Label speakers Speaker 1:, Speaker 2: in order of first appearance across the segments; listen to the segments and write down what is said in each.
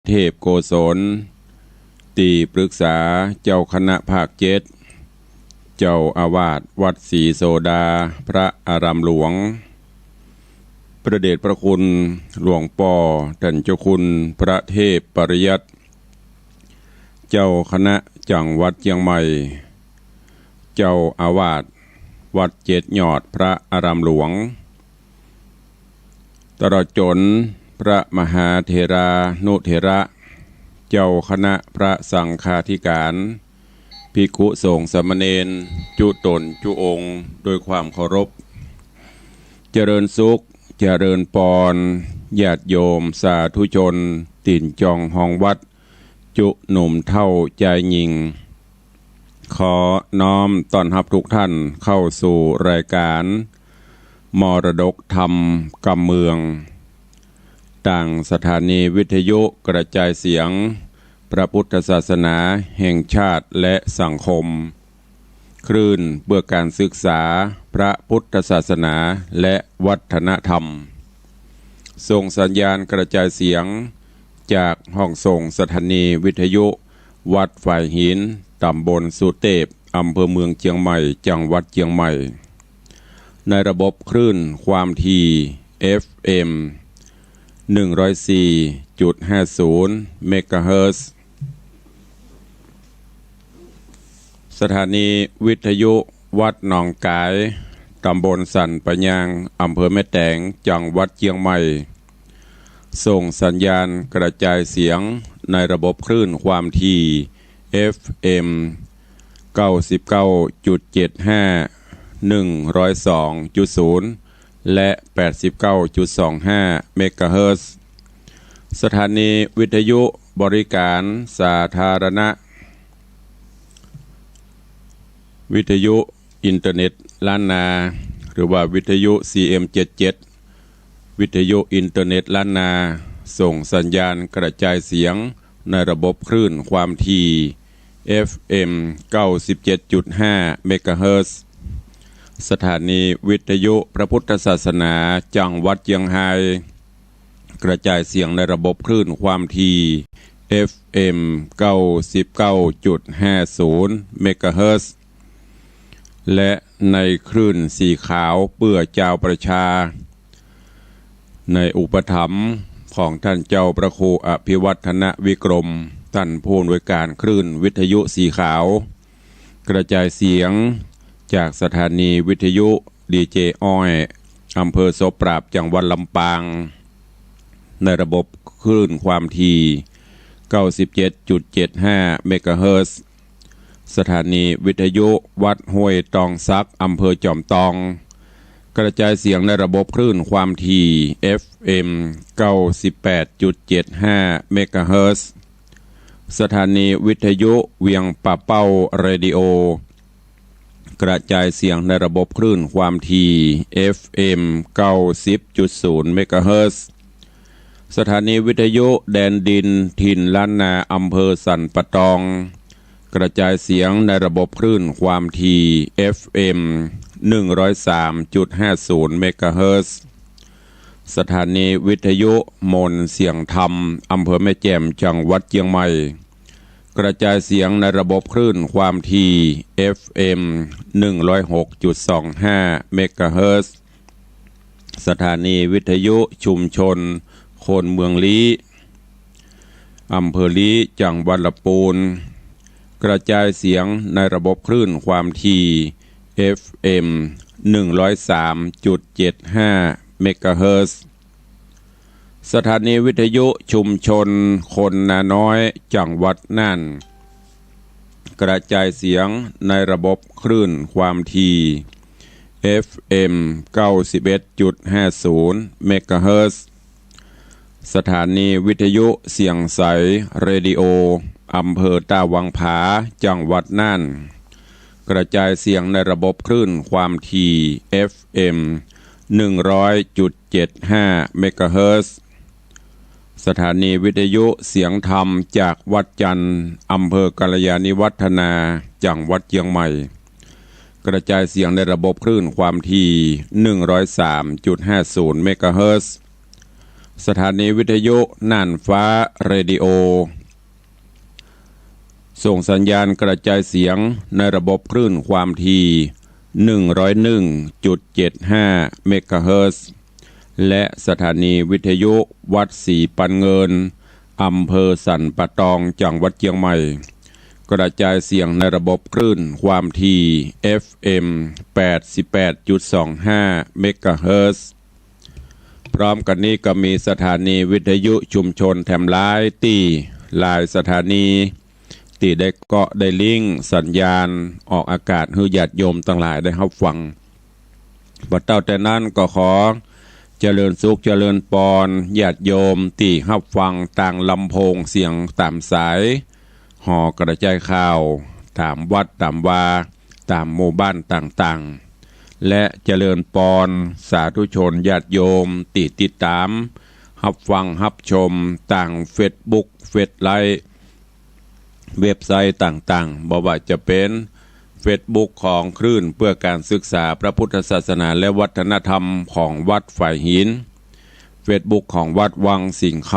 Speaker 1: เทพโกศลตีปรึกษาเจ้าคณะภาค7เจ้าอาวาสวัดศรีโสดาพระอารามหลวงพระเดชพระคุณหลวงป่อท่านเจ้าคุณพระเทพปริยัติเจ้าคณะจังหวัดเชียงใหม่เจ้าอาวาสวัด7ยอดพระอารามหลวงตลอดจนพระมหาเถรานุเถระเจ้าคณะพระสังฆาธิการภิกขุสงฆ์สามเณรจุตนจุองค์โดยความเคารพเจริญสุขเจริญปอนญาติโยมสาธุชนติ่นจองห้องวัดจุหนุ่มเท่าใจยิงขอน้อมต้อนรับทุกท่านเข้าสู่รายการมรดกธรรมกำเมืองต่างสถานีวิทยุกระจายเสียงพระพุทธศาสนาแห่งชาติและสังคมคลื่นเพื่อการศึกษาพระพุทธศาสนาและวัฒนธรรมส่งสัญญาณกระจายเสียงจากห้องส่งสถานีวิทยุวัดฝ่ายหินตำบลสุเทพอำเภอเมืองเชียงใหม่จังหวัดเชียงใหม่ในระบบคลื่นความถี่ FM 104.50 เมกะเฮิรตซ์สถานีวิทยุวัดหนองกายตำบลสันปะยางอำเภอแม่แตงจังหวัดเชียงใหม่ส่งสัญญาณกระจายเสียงในระบบคลื่นความถี่ FM 99.75 102.0 และ 89.25 เมกะเฮิรตซ์สถานีวิทยุบริการสาธารณะวิทยุอินเทอร์เน็ตล้านนาหรือว่าวิทยุ CM77 วิทยุอินเทอร์เน็ตล้านนาส่งสัญญาณกระจายเสียงในระบบคลื่นความถี่ FM 97.5 เมกะเฮิรตซ์สถานีวิทยุพระพุทธศาสนาจังหวัดเชียงรายกระจายเสียงในระบบคลื่นความถี่ FM 99.50 เมกะเฮิรตซ์และในคลื่นสีขาวเปื้อเจ้าประชาในอุปถัมภ์ของท่านเจ้าพระครูอภิวัฒนวิกรมท่านผู้อำนวยการคลื่นวิทยุสีขาวกระจายเสียงจากสถานีวิทยุดีเจอ้อยอำเภอโสปราบจังหวัดลำปางในระบบคลื่นความถี่ 97.75 เมกะเฮิรตซ์สถานีวิทยุวัดห้วยตองซักอำเภอจอมตองกระจายเสียงในระบบคลื่นความถี่ FM 98.75 เมกะเฮิรตซ์สถานีวิทยุเวียงป่าเป้าเรดิโอกระจายเสียงในระบบคลื่นความถี่ FM 90.0 เมกะเฮิรตซ์สถานีวิทยุแดนดินถิ่นล้านนาอำเภอสันปะตองกระจายเสียงในระบบคลื่นความถี่ FM 103.50 เมกะเฮิรตซ์สถานีวิทยุมนเสียงธรรมอำเภอแม่แจ่มจังหวัดเชียงใหม่กระจายเสียงในระบบคลื่นความถี่ FM 106.25 เมกะเฮิรตซ์สถานีวิทยุชุมชนโคนเมืองลี้อำเภอลี้จังหวัดลำพูนกระจายเสียงในระบบคลื่นความถี่ FM 103.75 เมกะเฮิรตซ์สถานีวิทยุชุมชนคนนาน้อยจังหวัดน่านกระจายเสียงในระบบคลื่นความถี่ FM 91.50 เมกะเฮิรตซ์สถานีวิทยุเสียงใสเรดิโออำเภอตาวังผาจังหวัดน่านกระจายเสียงในระบบคลื่นความถี่ FM 100.75 เมกะเฮิรตซ์สถานีวิทยุเสียงธรรมจากวัดจันทร์อำเภอกัลยาณิวัฒนาจังหวัดเชียงใหม่กระจายเสียงในระบบคลื่นความถี่ 103.50 เมกะเฮิรตซ์ สถานีวิทยุน่านฟ้าเรดิโอส่งสัญญาณกระจายเสียงในระบบคลื่นความถี่ 101.75 เมกะเฮิรตซ์และสถานีวิทยุวัดศรีปันเงินอำเภอสันปะตองจังหวัดเชียงใหม่กระจายเสียงในระบบคลื่นความถี่ FM 88.25 เมกะเฮิรตซ์พร้อมกันนี้ก็มีสถานีวิทยุชุมชนแถมหลายที่หลายสถานีที่ได้เกาะได้ลิงก์สัญญาณออกอากาศให้ญาติโยมทั้งหลายได้รับฟังบัดเต้าแต่นั้นก็ขอเจริญสุขเจริญปรญาติโยมที่รับฟังต่างลำโพงเสียงตามสายห่อกระจายข่าวตามวัดตามวาตามหมู่บ้านต่างๆและเจริญปรสาธุชนญาติโยมที่ติดตามรับฟังรับชมต่างเฟซบุ๊กเฟซไลฟ์เว็บไซต์ต่างๆบ่ว่าจะเป็นเฟซบุ๊กของคลื่นเพื่อการศึกษาพระพุทธศาสนาและวัฒนธรรมของวัดฝ่ายหินเฟซบุ๊กของวัดวังสิงห์ค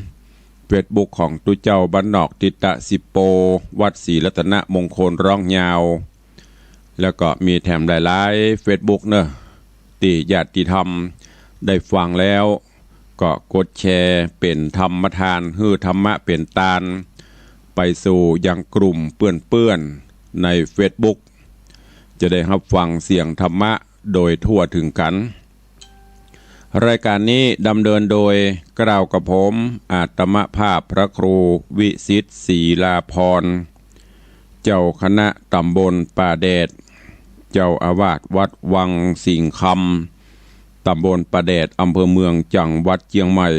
Speaker 1: ำเฟซบุ๊กของตุเจ้าบ้านนอกทิตะสิโปวัดศรีรัตนมงคลร้องยาวแล้วก็มีแถมหลายๆเฟซบุ๊กเนอะที่ญาติธรรมได้ฟังแล้วก็กดแชร์เป็นธรรมทานฮือธรรมะเป็นตาลไปสู่ยังกลุ่มเปื้อนใน Facebook จะได้รับฟังเสียงธรรมะโดยทั่วถึงกันรายการนี้ดำเนินโดยกล่าวกับผมอาตมภาพพระครูวิสิทธิ์ศรีลาภรณ์เจ้าคณะตำบลป่าแดดเจ้าอาวาสวัดวังสิงห์คำตำบลป่าแดดอำเภอเมืองจังหวัดเชียงใหม่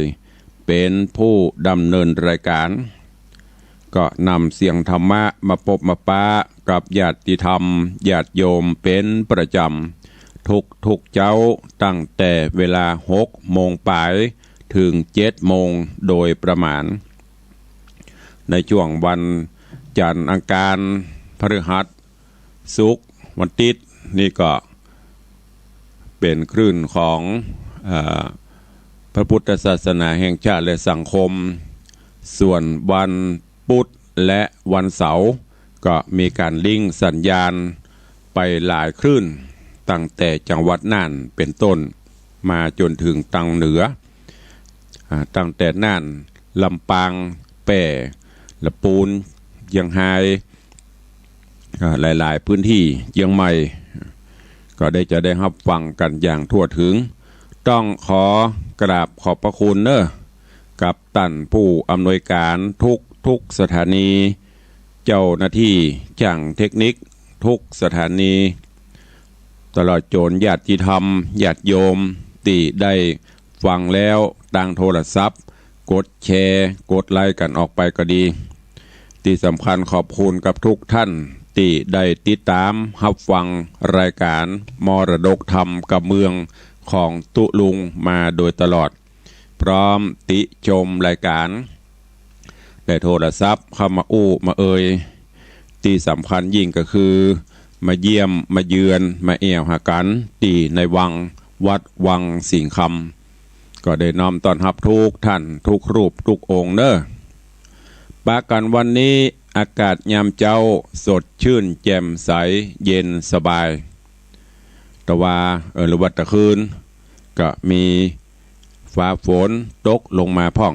Speaker 1: เป็นผู้ดำเนินรายการก็นำเสียงธรรมะมาพบมาปะกับญาติธรรมญาติโยมเป็นประจำทุกเจ้าตั้งแต่เวลา6 โมงปลายถึง7 โมงโดยประมาณในช่วงวันจันทร์อังคารพฤหัสศุกร์วันอาทิตย์นี่ก็เป็นคลื่นของพระพุทธศาสนาแห่งชาติและสังคมส่วนวันพุธและวันเสาร์ก็มีการลิงก์สัญญาณไปหลายคลื่นตั้งแต่จังหวัดน่านเป็นต้นมาจนถึงทางเหนือตั้งแต่น่านลำปางแป่ละปูนเชียงไฮ้หลายๆพื้นที่เชียงใหม่ก็จะได้รับฟังกันอย่างทั่วถึงต้องขอกราบขอบพระคุณเนอะกับท่านผู้อำนวยการทุกสถานีเจ้าหน้าที่ช่างเทคนิคทุกสถานีตลอดจนญาติธรรมญาติโยมที่ได้ฟังแล้วทางโทรศัพท์กดแชร์กดไลค์กันออกไปก็ดีที่สำคัญขอบคุณกับทุกท่านที่ได้ติดตามรับฟังรายการมรดกธรรมกับเมืองของตุลุงมาโดยตลอดพร้อมติชมรายการได้โทรศัพท์เข้ามามาที่สำคัญยิ่งก็คือมาเยี่ยมมาเยือนมาแอวหากันที่ในวังวัดวังสิงห์คำก็ได้น้อมต้อนรับทุกท่านทุกรูปทุกองค์เนอะปากันวันนี้อากาศยามเจ้าสดชื่นแจ่มใสเย็นสบายแต่ว่าหรือว่าตะคืนก็มีฟ้าฝนตกลงมาพ่อง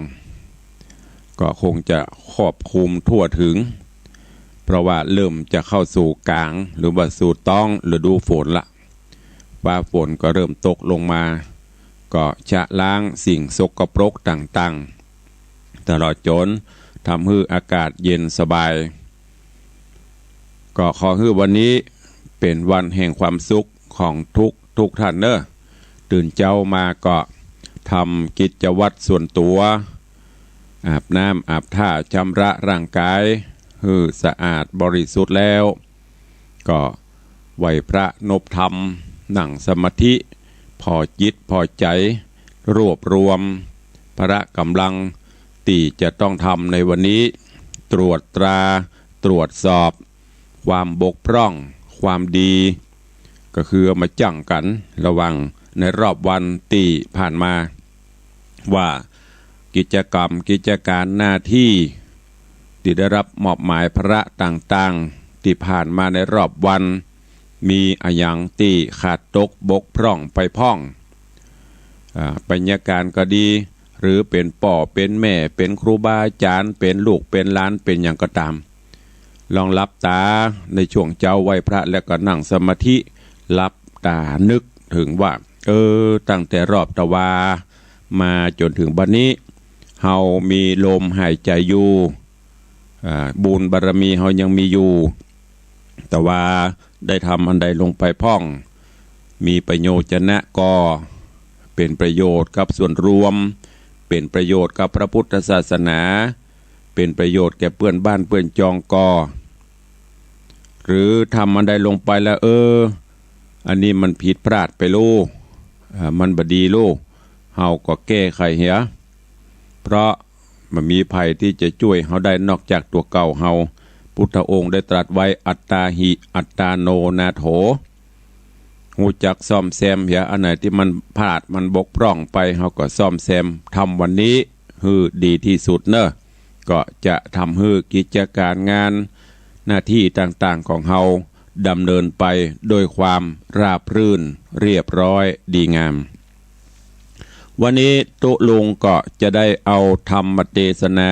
Speaker 1: ก็คงจะครอบคลุมทั่วถึงเพราะว่าเริ่มจะเข้าสู่กลางหรือว่าสู่ต้องฤดูฝนละฟ้าฝนก็เริ่มตกลงมาก็ชะล้างสิ่งสกปรกต่างๆตลอดจนทำให้อากาศเย็นสบายก็ขอให้วันนี้เป็นวันแห่งความสุขของทุกท่านเนอะตื่นเจ้ามาก็ทำกิจวัตรส่วนตัวอาบน้ำอาบท่าชำระร่างกายให้สะอาดบริสุทธิ์แล้วก็ไหวพระนบธรรมนั่งสมาธิพอจิตพอใจรวบรวมพระกำลังที่จะต้องทำในวันนี้ตรวจตราตรวจสอบความบกพร่องความดีก็คือมาจั่งกันระวังในรอบวันที่ผ่านมาว่า กิจกรรมกิจการหน้าที่ที่ได้รับมอบหมายพระต่างๆที่ผ่านมาในรอบวันมีอะหยังที่ขาดตกบกพร่องไปพ้องบรรยากาศก็ดีหรือเป็นป่อเป็นแม่เป็นครูบาอาจารย์เป็นลูกเป็นหลานเป็นอย่างก็ตามลองหลับตาในช่วงเจ้าไหว้พระแล้วก็นั่งสมาธิหลับตานึกถึงว่าตั้งแต่รอบตะวามาจนถึงบัดนี้เฮามีลมหายใจอยู่บุญบารมีเฮายังมีอยู่แต่ว่าได้ทำอันใดลงไปพ้องมีประโยชน์นะก็เป็นประโยชน์กับส่วนรวมเป็นประโยชน์กับพระพุทธศาสนาเป็นประโยชน์แก่เพื่อนบ้านเพื่อนจองก็หรือทำอันใดลงไปแล้วอันนี้มันผิดพลาดไปลูกมันบดีลูกเฮาก็แก้ไขเหียเพราะมันมีภัยที่จะช่วยเฮาได้นอกจากตัวเก่าเฮาพุทธองค์ได้ตรัสไว้อัตตาหิอัตตาโนนาโถหูจักซ่อมแซมเหียอันไหนที่มันพลาดมันบกพร่องไปเฮาก็ซ่อมแซมทำวันนี้ฮือดีที่สุดเนอะก็จะทำให้กิจการงานหน้าที่ต่างๆของเฮาดำเนินไปโดยความราบรื่นเรียบร้อยดีงามวันนี้ตุลุงก็จะได้เอาธรรมเทศนา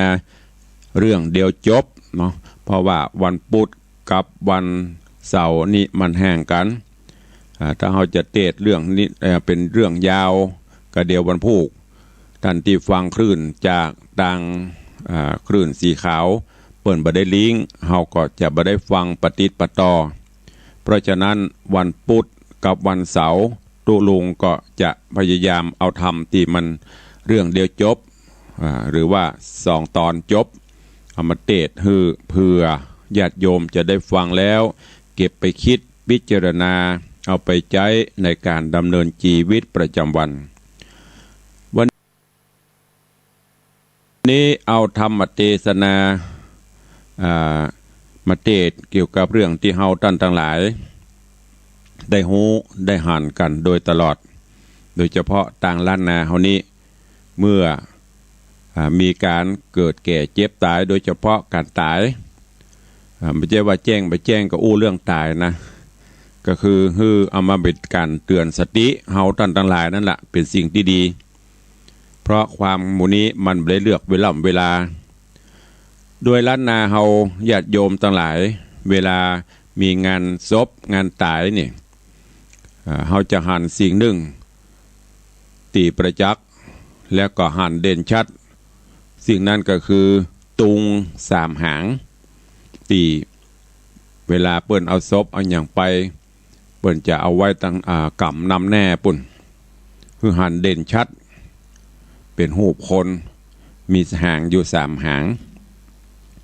Speaker 1: เรื่องเดียวจบเนาะเพราะว่าวันพุธกับวันเสาร์นี่มันแห่งกันถ้าเราจะเทศเรื่องนี้เป็นเรื่องยาวก็เดียววันพุธท่านที่ฟังคลื่นจากดังคลื่นสีขาวเปิ่นบ่ได้ลิงก์เฮาก็จะบ่ได้ฟังปฏิปต่อเพราะฉะนั้นวันพุธกับวันเสาร์ตุลุงก็จะพยายามเอาธรรมที่มันเรื่องเดียวจบหรือว่า2 ตอนจบเอามาเทศน์ให้เพื่อญาติโยมจะได้ฟังแล้วเก็บไปคิดพิจารณาเอาไปใช้ในการดำเนินชีวิตประจำวันวันนี้เอาธรรมเทศนามาเทศน์เกี่ยวกับเรื่องที่เฮาท่านทั้งหลายได้ฮู้ได้หันกันโดยตลอดโดยเฉพาะต่างล้านนาเฮานี้เมื่อมีการเกิดแก่เจ็บตายโดยเฉพาะการตายไม่ใช่ว่าแจ้งไปแจ้งก็อู้เรื่องตายนะก็คือเอามาเป็นการเตือนสติเฮาท่านทั้งหลายนั่นแหละเป็นสิ่งที่ดีเพราะความหมู่นี้มันไม่ได้เลือกเวลาโดยล้านนาเฮาญาติโยมทั้งหลายเวลามีงานศพงานตายนี่เฮาจะหันสิ่งหนึ่งตีประจักษ์แล้วก็หันเด่นชัดสิ่งนั้นก็คือตุง3 หางตีเวลาเปิ้นเอาศพเอาอย่างไปเปิ้นจะเอาไว้ตั้งกำนำแน่ปุ่นคือหันเด่นชัดเป็นรูปคนมีหางอยู่3 หาง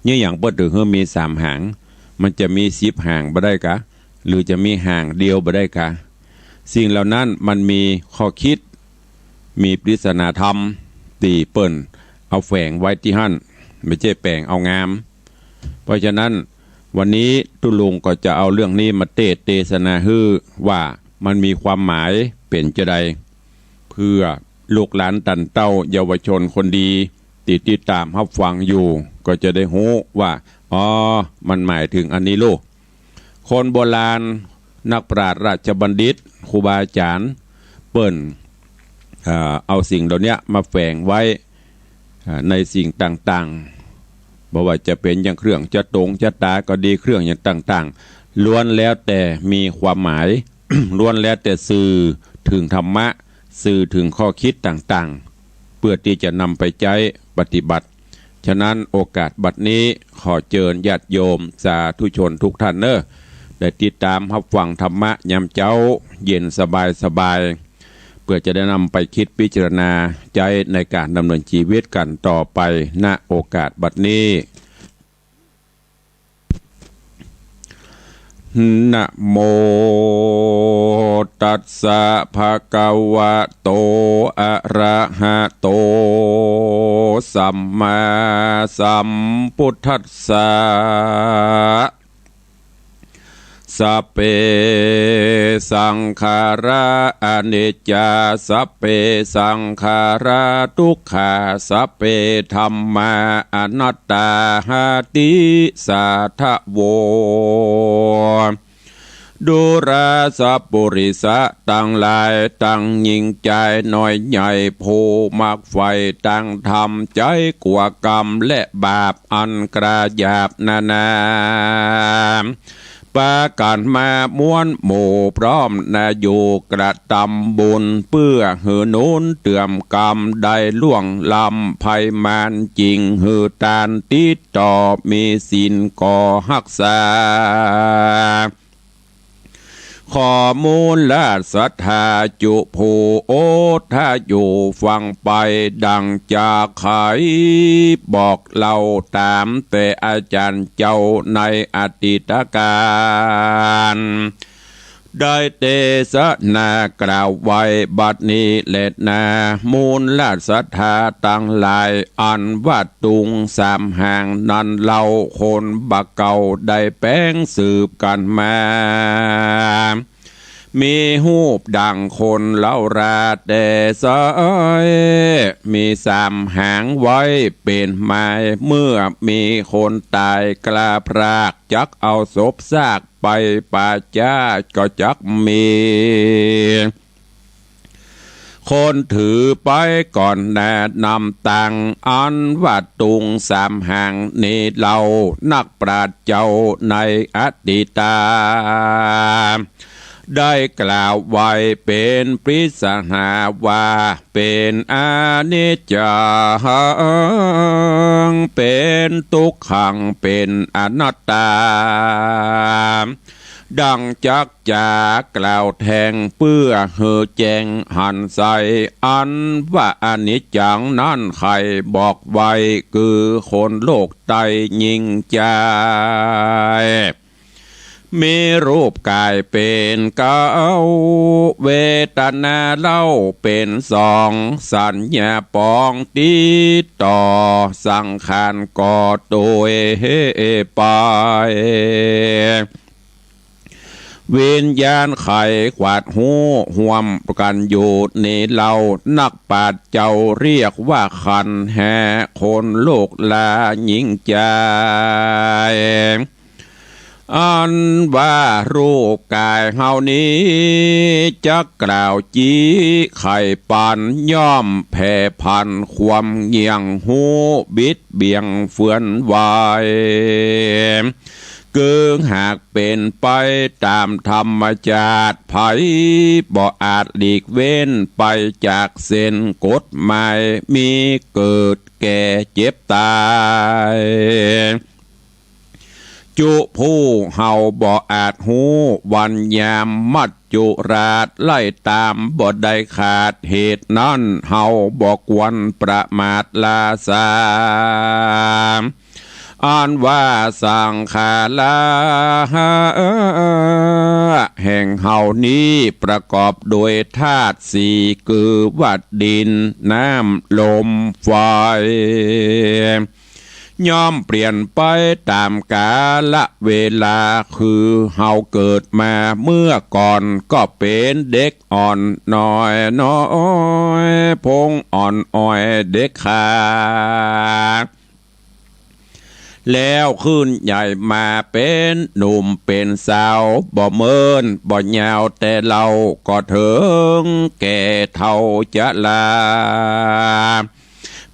Speaker 1: เนี่ยอย่างเปิ้นถือว่ามี3 หางมันจะมี10 หางบ่ได้กะหรือจะมีหางเดียวบ่ได้กะสิ่งเหล่านั้นมันมีข้อคิดมีปริศนาธรรมตีเปิ้นเอาแฝงไว้ที่หั่นไม่ใช่แปลงเอางามเพราะฉะนั้นวันนี้ตุลุงก็จะเอาเรื่องนี้มาเทศนาฮือว่ามันมีความหมายเป็นจะใดเพื่อลูกหลานตันเต้าเยาวชนคนดีติดตามรับฟังอยู่ก็จะได้รู้ว่ามันหมายถึงอันนี้ลูกคนโบราณนักปราชญ์ราชบัณฑิตครูบาอาจารย์เปิ้นเอาสิ่งเหล่านี้มาแฝงไว้ในสิ่งต่างๆบอกว่าจะเป็นอย่างเครื่องจะตรงจะตาก็ดีเครื่องอย่างต่างๆล้วนแล้วแต่มีความหมาย ล้วนแล้วแต่สื่อถึงธรรมะสื่อถึงข้อคิดต่างๆเพื่อที่จะนำไปใช้ปฏิบัติฉะนั้นโอกาสบัดนี้ขอเชิญญาติโยมสาธุชนทุกท่านได้ติดตามรับฟังธรรมะยามเจ้าเย็นสบายเพื่อจะได้นำไปคิดพิจารณาใจในการดำเนินชีวิตกันต่อไปณโอกาสบัดนี้นะโมตัสสะภะคะวะโตอะระหะโตสัมมาสัมพุทธัสสะ สัพเพสังขาราอนิจจาสัพเพสังขาราทุกขาสัพเพธัมมาอนัตตาหาติสัทธโวดูราสัพปุริสะตั้งหลายตั้งยิ่งใจหน่อยใหญ่โพมักไฟตั้งทำใจกว่ากรรมและบาปอันกระหยาบนานาปากันมาม้วนหมู่พร้อมนาอยู่กระทำบุญเพื่อหือนุนเตื่อมกรรมได้ล่วงลำภัยมานจริงหือตานติดต่อมีสินก่อหักษาข้อมูลและศรัทธาจุภูโอถ้าอยู่ฟังไปดังจากไขบอกเล่าตามแต่อาจารย์เจ้าในอดีตการได้เตสนากล่าวไว้บัดนี้เล็ดนามูลและศรัทธาตั้งหลายอันว่าตุงสามแห่งนั้นเล่าคนบักเก่าได้แป้งสืบกันมามีหูบดังคนเล่าราแต่สายมีสามหางไว้เป็นไม้เมื่อมีคนตายกล้าพรากจักเอาศพซากไปป่าจ้าก็จักมีคนถือไปก่อนแนะนำตังอันว่าตุงสามหางนี้เรานักปราชญ์เจ้าในอดีตาได้กล่าวไว้เป็นปริศนาว่าเป็นอนิจจังเป็นทุกขังเป็นอนัตตาดังจักจากล่าวแทงเพื่อเหือแจงหันใส่อันว่าอนิจจังนั่นใครบอกไว้คือคนโลกไตยิ่งใจมีรูปกายเป็นเก้าเวทนาเล่าเป็นสองสัญญาปองติดต่อสังขารก่อโดยไปวิญญาณไข่ขวาดหูห่วมกันอยู่นี่เรานักปราชญ์เจ้าเรียกว่าขันแห่คนโลกลายิ่งใจอันว่ารูปกายเฮานี้จะกล่าวจีไข่ปันย่อมแผ่พันความเงียงหูบิดเบี่ยงเฟื่อนวายเกิงหากเป็นไปตามธรรมชาติไผบ่อาจหลีกเว้นไปจากเส้นกฎหมายมีเกิดแก่เจ็บตายจุผู้เฮาบ่อาจหูวันยามมัจจุราชไล่ตามบ่ได้ขาดเหตุนั้นเฮาบ่ควรประมาทลาสาอ่านว่าสังขาราแห่งเฮานี้ประกอบโดยธาตุสี่คือวัดดินน้ำลมไฟย่อมเปลี่ยนไปตามกาลเวลาคือเฮาเกิดมาเมื่อก่อนก็เป็นเด็กอ่อนน้อยน้อยพงอ่อนอ้อยเด็กขาแล้วขึ้นใหญ่มาเป็นหนุ่มเป็นสาวบ่เมินบ่ยาวแต่เราก็ถึงแก่เท่าจะลา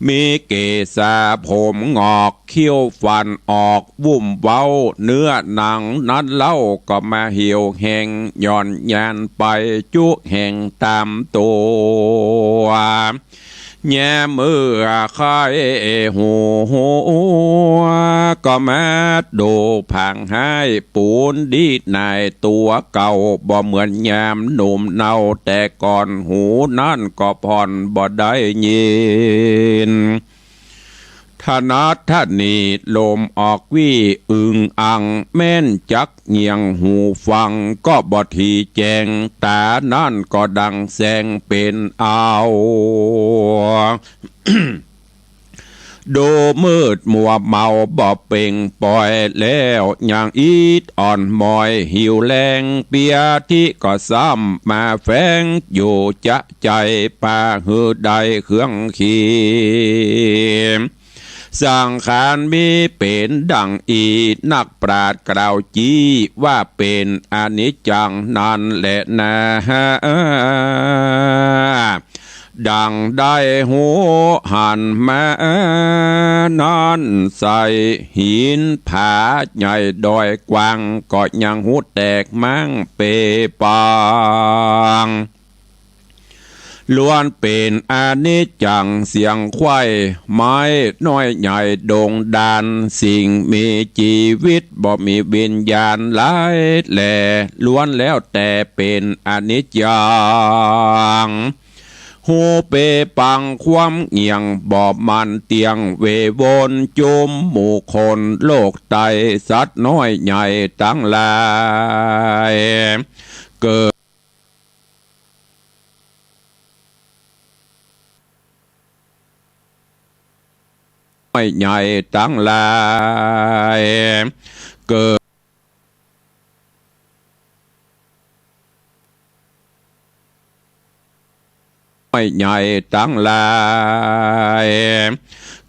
Speaker 1: มีเกศาผมงอกเขี้ยวฟันออกวุ่มเว้าเนื้อหนังนั้นเล่าก็มาเหี่ยวแห้งย่อนยานไปจุแห่งตามตัวแย่มือคายหูก็มาดูผังให้ปูนดีนายตัวเก่าบ่เหมือนยามหนุ่มเนาแต่ก่อนหูนั่นก็ผ่อนบ่ได้ยินถนัดท่านีลมออกวี่อึงอังแม่นจักเงียงหูฟังก็บ่ทีแจงตานั่นก็ดังแสงเป็นเอา ดูมืดมัวเมาบ่เป่งปล่อยแล้วอย่างอีดอ่อนมอยหิวแรงเปียที่ก็ซ้ำมาแฝงอยู่จะใจป่าหือใดเครื่องขีสังขารมีเป็นดังอีนักปราชญ์กล่าวจี้ว่าเป็นอนิจจังนั่นแหละนะดังได้หูหันมานอนใส่หินผาใหญ่ดอยกว้างก็ยังหูแตกมั่งเปปางล้วนเป็นอนิจจังเสียงควายไม้น้อยใหญ่โด่งดานสิ่งมีชีวิตบ่มีวิญญาณหลายแหล่ล้วนแล้วแต่เป็นอนิจจังหูเปปังความเงียงบอบมันเตียงเววนจุมหมู่คนโลกไตสัตว์น้อยใหญ่ตั้งหลายเกิดน้อยใหญ่ตั้งหลายเกิดน้อยใหญ่ตั้งหลาย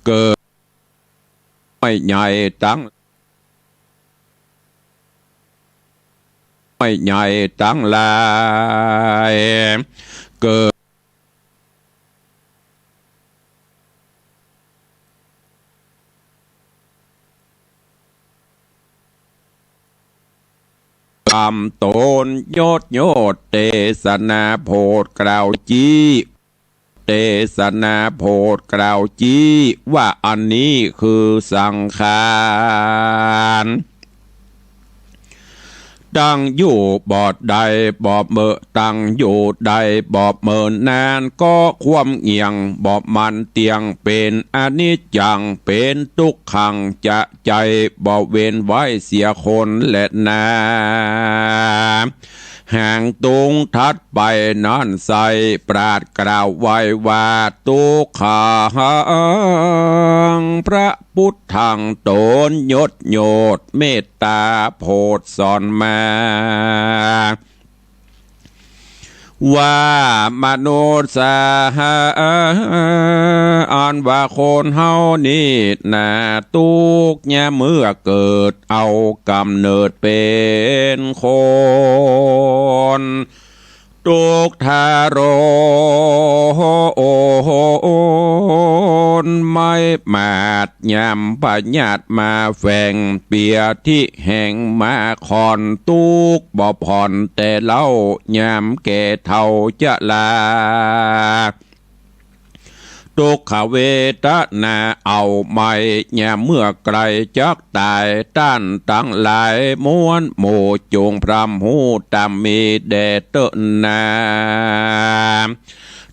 Speaker 1: เกิดน้อยใหญ่ตั้งน้อยใหญ่ตั้งหลายเกิดคำตนโยดเตสนาโพดกล่าวจี้เตสนาโพดกล่าวจี้ว่าอันนี้คือสังขารตั้งอยู่บอดใดบอบเมื่อตั้งอยู่ใดบอบเมื่อนานก็ความเงียงบอบมันเตียงเป็นอนิจจังเป็นทุกขังจะใจบอบเว้นไว้เสียคนและนาห่างตุงทัดไปนั่นใสปราดกล่าวไว้ว่าตุขังพระพุทธังตนยศโยดเมตตาโพดสอนมาว่ามนุษย์สาอ่านว่าคนเฮานี่นาตุกเนี่ยเมื่อเกิดเอากำเนิดเป็นคนตุกทารนไม่มาดยำปัญญาตมาแฝงเปียที่แห่งมาคอนตุกบ่ผ่อนแต่เล่ายำแก่เท่าจะลาทุกขเวทนาเอาไม่แย่เมื่อไกลจักตายต้านตั้งหลายม้วนโมจงพรำหูตามมีแดดเตนา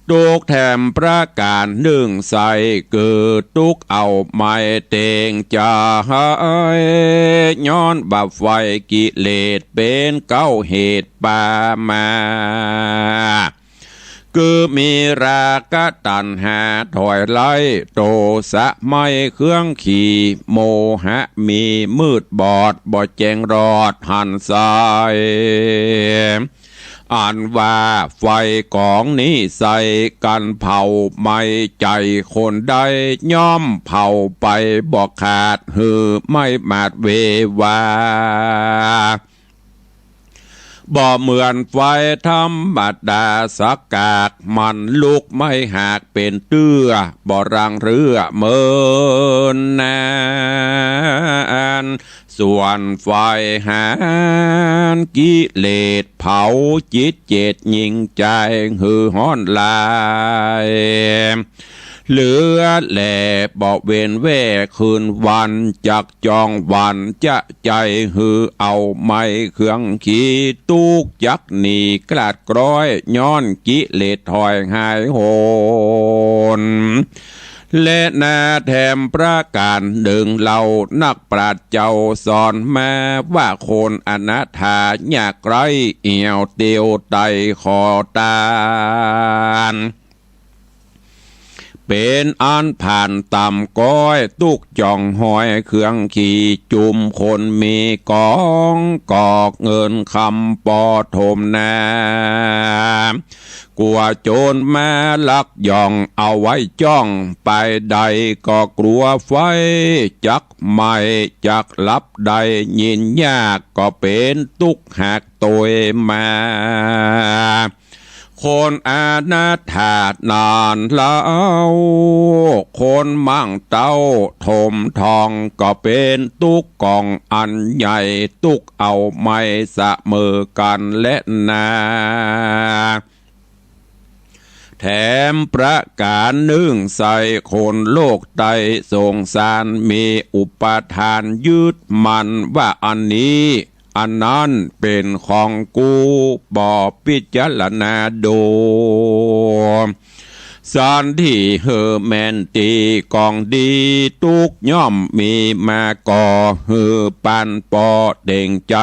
Speaker 1: ทุกแถมประการหนึ่งใส่เกิดทุกเอาไม่เตงจะย้อนบับไฟกิเลสเป็นเก้าเหตุปามาคือมีราคะตัณหาถอยไล่โตสะไม่เครื่องขี่โมหะมีมืดบอดบ่แจงรอดหันสายอ่านว่าไฟของนี้ใส่กันเผาไม่ใจคนใดย่อมเผาไปบอกขาดหือไม่มาดเววาบ่เหมือนไฟธรรมดาสักกากมันลุกไม่หากเป็นเตื้อบ่รังเรือเมินนานส่วนไฟหานกิเลสเผาจิตเจตยิงใจหือฮ้อนลายเหลือแหล่บอกเวนแว่คืนวันจักจองวันจะใจหือเอาไม้เครื่องขี่ตุกจักหนีกลาดกร้อยย้อนกิเลสถอยหายโหนและนาแถมประการดึงเรานักปราชญ์เจ้าสอนมาว่าคนอนาถาอยากไรเอี่ยวเตียวไตขอตาน เป็นอันผ่านต่ำก้อยตุกจ่องหอยเครื่องขี่จุมคนมีกองกอกเงินคำปอถมนากลัวโจรแม่ลักย่องเอาไว้จ้องไปใดก็กลัวไฟจักไม่จักลับใดยินยากก็เป็นตุกหักตัวมาคนอาณาถาดนานเล่าคนมั่งเต้าถมทองก็เป็นตุกกองอันใหญ่ตุกเอาไม่เสมอกันและนาแถมประการหนึ่งใส่คนโลกใต้สงสารมีอุปทานยึดมันว่าอันนี้อันนั้นเป็นของกูบ่พิจารณาดูสานที่เฮอแมนตีกองดีตุกย่อมมีมาก่อเฮอปันปอเด่งใจ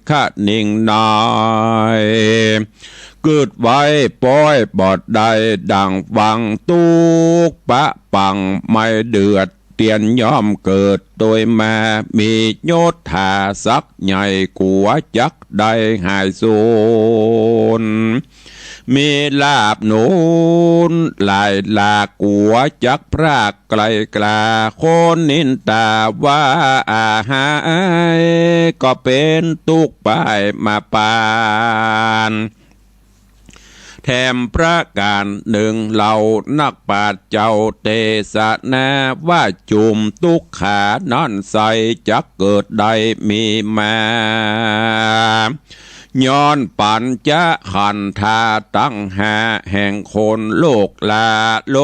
Speaker 1: ขะนิ่งนายเกิดไว้ป้อยบอดใดดังวังตุกปะปังไม่เดือดเตียนย่อมเกิดโดยมามีโยธาสักใหญ่กัวจักได้หายสูญมีลาบหนุนลายลากัวจักพรากไกลกลาคนนินตาว่าอาหายก็เป็นตุกไปมาปานแถมประการหนึ่งเหล่านักปราชญ์เจ้าเตสนาว่าจุมตุกขานั่นใสจักเกิดใดมีมาย้อนปัญจะขันธาตั้งหาแห่งคนโลกลาโล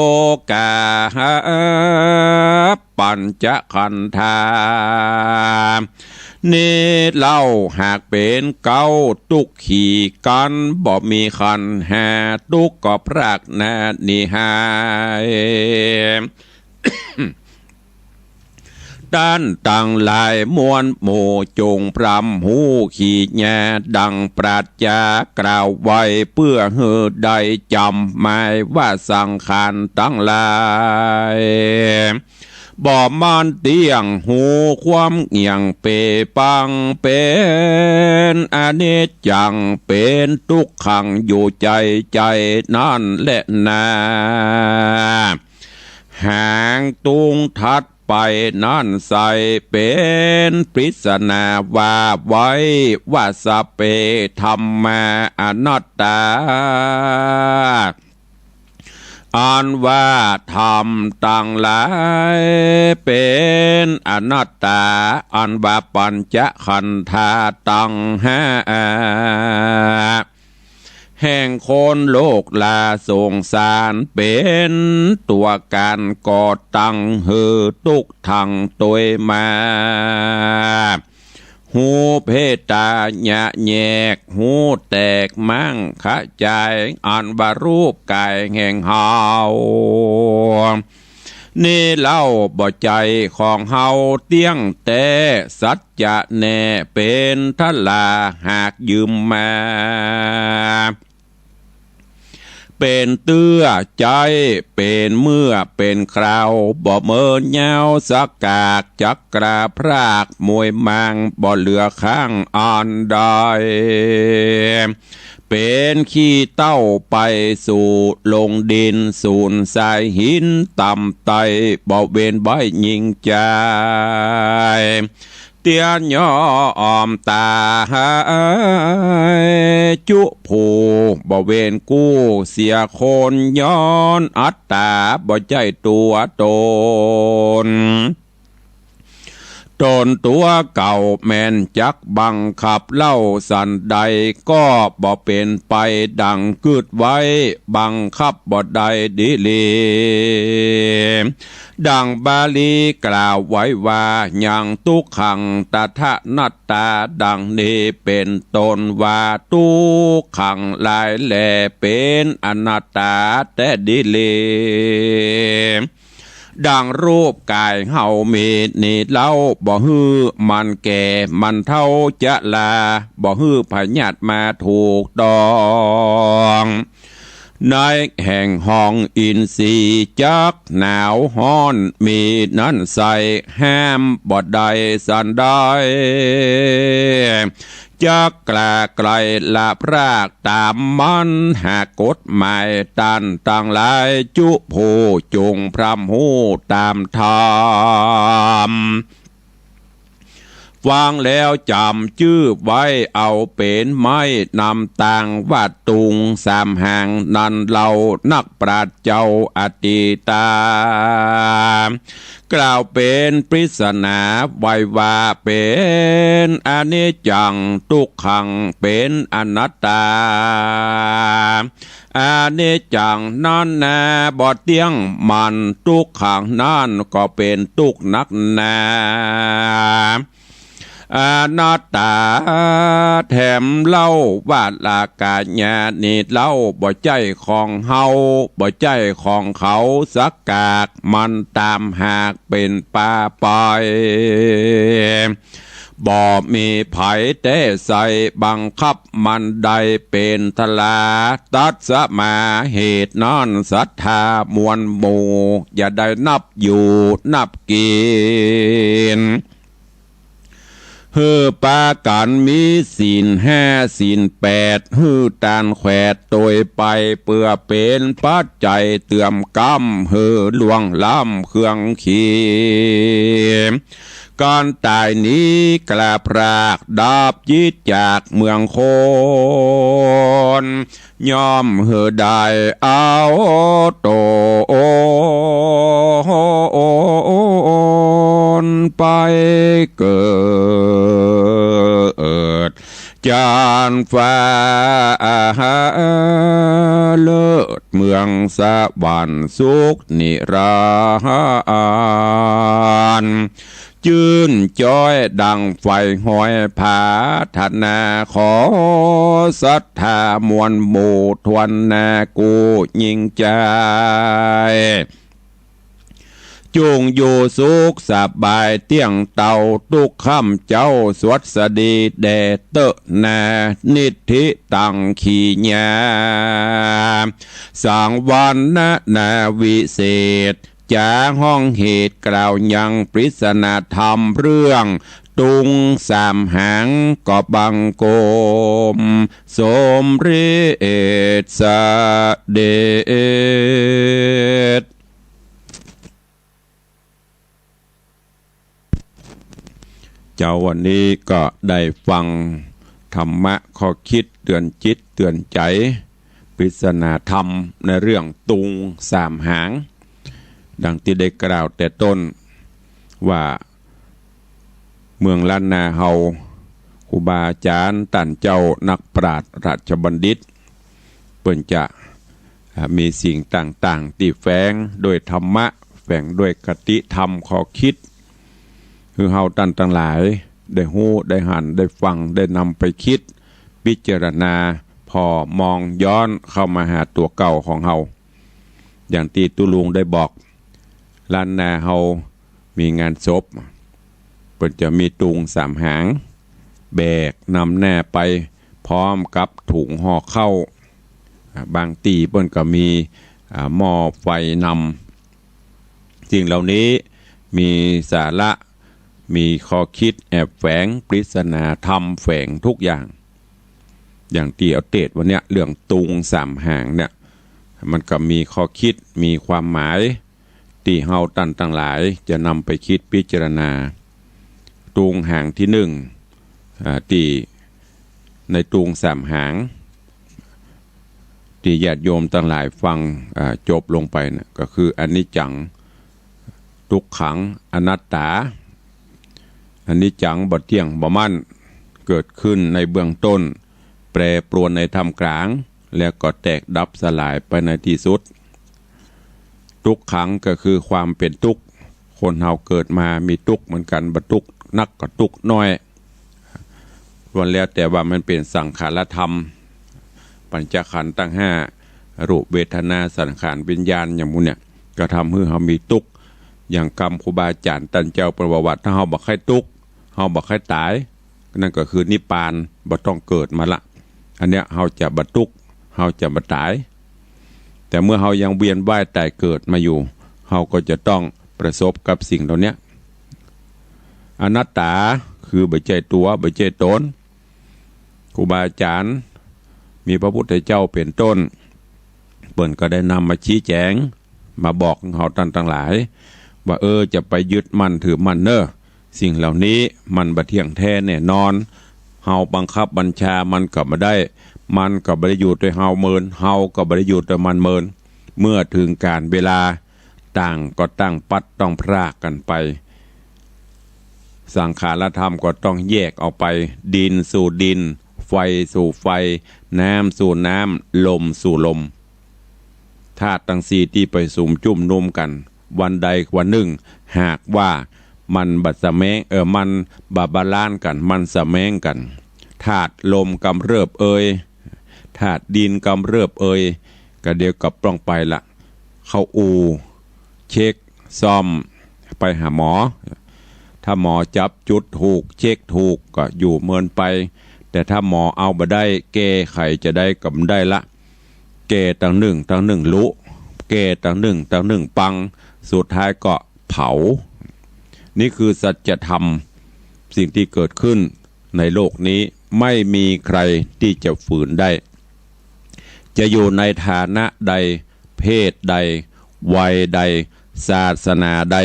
Speaker 1: กาปัญจะขันธานี่เล่าหากเป็นเก้าตุกขี่กันบ่มีคันแห่ตุกก็พรากนานิหายด้านต่างลายมวลโมจงพรำหูขี่แง่ดังปราชญากล่าวไว้เพื่อเฮือได้จำหมายว่าสังขารตั้งลายบ่มันเตียงหูความเงียงเปปังเป็นอเนจจังเป็นทุกขังอยู่ใจใจนั่นแหละนาหางตุงทัดไปนั่นใส่เป็นปริศนาว่าไว้ว่าสเปธรรมาอนัตตาอันว่าธรรมต่างหลายเป็นอนัตตาอันว่าปัญจขันธาตั้งห้าแห่งคนโลกลาสงสารเป็นตัวการก่อตั้งเฮือตุกทังตัวมาหูเพตาหยะแยกหูแตกมั่งขะจายอันบารูปกายแห่งเฮานี่เล่าบ่ใจของเฮาเตี้ยงแต่สัจจะแน่เป็นทลาหากยืมมาเป็นเตื้อใจเป็นเมื่อเป็นคราวบ่เมินเงาสักกากจักกราพรากมวยมังบ่เหลือข้างอ่อนใดเป็นขี้เต้าไปสู่ลงดินสูนสายหินต่ำไตบ่เวนใบยิงใจเตียนย่ออมตาจุผูบ่เวนกู้เสียคนย้อนอัตตาบ่ใจตัวตนตัวเก่าแม่นจักบังคับเล่าสันใดก็บ่เป็นไปดังกึดไว้บังคับบ่ได้ดิลีดังบาลีกล่าวไว้ว่ายังทุกขังตถานัตตาดังนี้เป็นตนว่าทุกขังหลายแหล่เป็นอนัตตาแต่ดิลีดังรูปกายเฮามีนี่เล่าบ่ฮื้อมันแก่มันเท่าจะลาบ่ฮื้อพญาตมาถูกดอง ในแห่งห้องอินทรีจักหนาวฮ้อนมีนั้นใส่แฮมบดใดสันได้จักแกลไกลลาพรากตามมันหากกฎหมายตันต่างหลายจุโพจงพรำหูตามธรรมฟังแล้วจำชื่อไว้เอาเป็นไม้นำต่างวัดตุงสามหางนันเรานักปราชญ์เจ้าอติตากล่าวเป็นปริศนาไว้ว่าเป็นอนิจจังทุกขังเป็นอนัตตาอานิจจังนั่นแน่บ่เที่ยงมันทุกขังนั่นก็เป็นทุกนักแน่อนัตตาแถมเล่าว่าลากาญาณิเล่าบ่ใจของเฮาบ่ใจของเขาสักกากมันตามหากเป็นป่าปอยบ่มีไผแต่ใส่บังคับมันใดเป็นทลาตัดสมาเหตุนั้นศรัทธามวลหมู่อย่าได้นับอยู่นับกินฮือปากันมีศีล5ศีล8ฮือตานแขวดโดยไปเพื่อเป็นปัจจัยเตื่อมกำฮือลวงล้ำเครื่องขีก่อนตายนี้กลาพรากดาบยิดจากเมืองโคนยอมเหือได้เอาโตนไปเกิดจานฟ้าเลิศเมืองสวรรค์สุขนิรันดร์จื่นจ้อยดังไฟห้อยผาธนาขอศรัทธามวลหมู่ทวนนากูยิ่งใจจงอยู่สุขสบายเตี้ยงเต่าทุกค่ำเจ้าสวัสดีแด่เตอะนานิธิตังขีญาสังวันนาวิเศษจาห้องเหตุกล่าวยังปริศนาธรรมเรื่องตุงสามหางก็บังโกมสมฤทธิ์สเดชเจ้าวันนี้ก็ได้ฟังธรรมะข้อคิดเตือนจิตเตือนใจปริศนาธรรมในเรื่องตุงสามหางดังที่ได้กล่าวแต่ต้นว่าเมืองล้านนาเฮาครูบาอาจารย์ตันเจ้านักปราชญ์ราชบัณฑิตเปิ่นจะมีสิ่งต่างๆที่แฝงโดยธรรมะแฝงด้วยคติธรรมข้อคิดคือเฮาตันทั้งหลายได้ฮู้ได้หันได้ฟังได้นำไปคิดพิจารณาพอมองย้อนเข้ามาหาตัวเก่าของเฮาอย่างที่ตุลุงได้บอกล้านนาเฮามีงานศพเพิ่นจะมีตุงสามหางแบกนำแน่ไปพร้อมกับถุงห่อเข้าบางตีเพิ่นก็มีหม้อไฟนำสิ่งเหล่านี้มีสาระมีข้อคิดแอบแฝงปริศนาธรรมแฝงทุกอย่างอย่างที่เอาเทศวันเนี้ยเรื่องตุงสามหางเนี่ยมันก็มีข้อคิดมีความหมายที่เฮาตันทั้งหลายจะนำไปคิดพิจารณาตุงหางที่หนึ่งที่ในตุงสามหางที่ญาติโยมทั้งหลายฟังจบลงไปนะก็คืออนิจจังทุกขังอนัตตาอนิจจังบ่เที่ยงบ่มั่นเกิดขึ้นในเบื้องต้นแปรปรวนในท่ามกลางแล้วก็แตกดับสลายไปในที่สุดทุกขังก็คือความเป็นทุกข์คนเฮาเกิดมามีทุกข์เหมือนกันบ่ทุกข์นักก็ทุกข์น้อยล้วนแล้วแต่ว่ามันเป็นสังขารธรรมปัญจขันธ์ทั้ง5รูปเวทนาสังขารวิญญาณอย่างพวกเนี่ยก็ทำให้เฮามีทุกข์อย่างกรรมครูบาอาจารย์ตันเจ้าประวัติถ้าเฮาบ่ค่อยทุกข์เฮาบ่ค่อยตายนั่นก็คือนิพพานบ่ต้องเกิดมาละอันเนี้ยเฮาจะบ่ทุกข์เฮาจะบ่ตาย แต่เมื่อเฮายังเวียนว่ายตายเกิดมาอยู่เฮาก็จะต้องประสบกับสิ่งเหล่านี้อนัตตาคือบ่ใจตัวบ่ใจตนครูบาอาจารย์มีพระพุทธเจ้าเป็นต้นเปิ้นก็ได้นำมาชี้แจงมาบอกเฮาท่านทั้งหลายว่าจะไปยึดมั่นถือมั่นเนอะสิ่งเหล่านี้มันบ่เที่ยงแท้แน่นอนเฮาบังคับบัญชามันก็บ่ได้มันก็บ่ได้อยู่ด้วยเฮาเมินเฮาก็บ่ได้อยู่ด้วยมันเมินเมื่อถึงการเวลาต่างก็ตั้งปัดต้องพรากกันไปสังขารธรรมก็ต้องแยกออกไปดินสู่ดินไฟสู่ไฟน้ำสู่น้ำลมสู่ลมธาตุทั้งสี่ที่ไปสุมจุ่มนุมกันวันใดวันหนึ่งหากว่ามันบัดสะแมงมันบาลานกันมันสะแมงกันธาตุลมกำเริบธาตุดินกำเริบก็เดียวกับปล้องไปละเข้าอูเช็คซ่อมไปหาหมอถ้าหมอจับจุดถูกเช็คถูกก็อยู่เมินไปแต่ถ้าหมอเอาบ่ได้แก้ไขจะได้กับได้ละแก้ตั้งหนึ่งลุแก้ตั้งหนึ่งปังสุดท้ายก็เผานี่คือสัจธรรมสิ่งที่เกิดขึ้นในโลกนี้ไม่มีใครที่จะฝืนได้จะอยู่ในฐานะใดเพศใดวัยใดศาสนาใด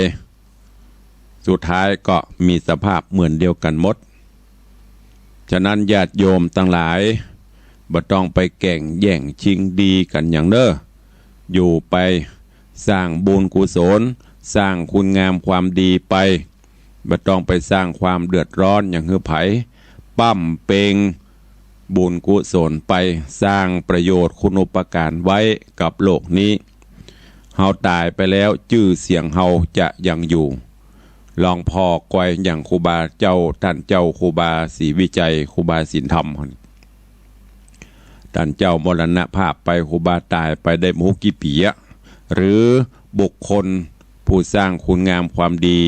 Speaker 1: สุดท้ายก็มีสภาพเหมือนเดียวกันหมดฉะนั้นญาติโยมทั้งหลายบ่ต้องไปแข่งแย่งชิงดีกันอย่างเด้ออยู่ไปสร้างบุญกุศลสร้างคุณงามความดีไปบ่ต้องไปสร้างความเดือดร้อนอย่างหือไผปั้มเปงบุญกุศลไปสร้างประโยชน์คุณูปการไว้กับโลกนี้เฮาตายไปแล้วชื่อเสียงเฮาจะยังอยู่ลองพอก้อยอย่างครูบาเจ้าท่านเจ้าครูบาศรีวิจัยครูบาศีลธรรมท่านเจ้ามรณภาพไปครูบาตายไปได้มุกี่ปีหรือบุคคลผู้สร้างคุณงามความดี